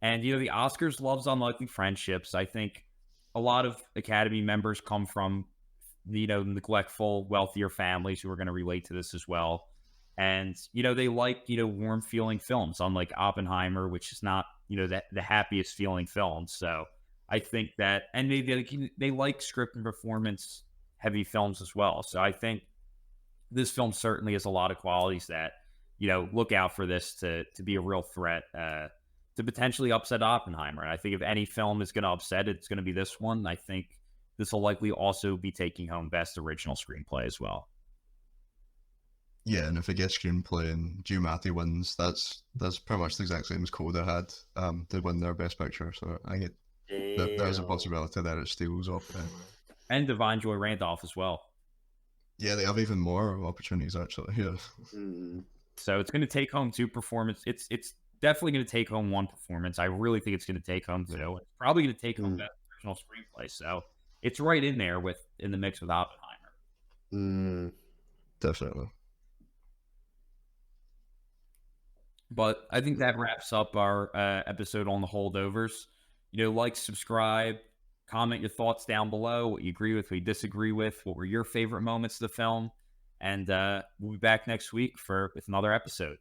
And, you know, the Oscars loves unlikely friendships. I think a lot of Academy members come from, you know, neglectful, wealthier families who are going to relate to this as well. And, you know, they like, you know, warm feeling films, unlike Oppenheimer, which is not, you know, the happiest feeling film. So I think that, and they like script and performance heavy films as well. So I think this film certainly has a lot of qualities that, you know, look out for this to be a real threat to potentially upset Oppenheimer. And I think if any film is going to upset it, it's going to be this one. I think this will likely also be taking home Best Original Screenplay as well. Yeah, and if it gets screenplay and Giamatti wins, that's pretty much the exact same as Coda had to win their Best Picture. So I get that there's a possibility that it steals off them. And Divine Joy Randolph as well. Yeah, they have even more opportunities actually. Yeah. So it's going to take home 2 performances. It's definitely going to take home 1 performance. I really think it's going to take home 2. It's probably going to take home Best Original Screenplay. So it's right in there in the mix with Oppenheimer. Definitely. But I think that wraps up our episode on the Holdovers. You know, like, subscribe, comment your thoughts down below, what you agree with, what you disagree with, what were your favorite moments of the film. And we'll be back next week with another episode.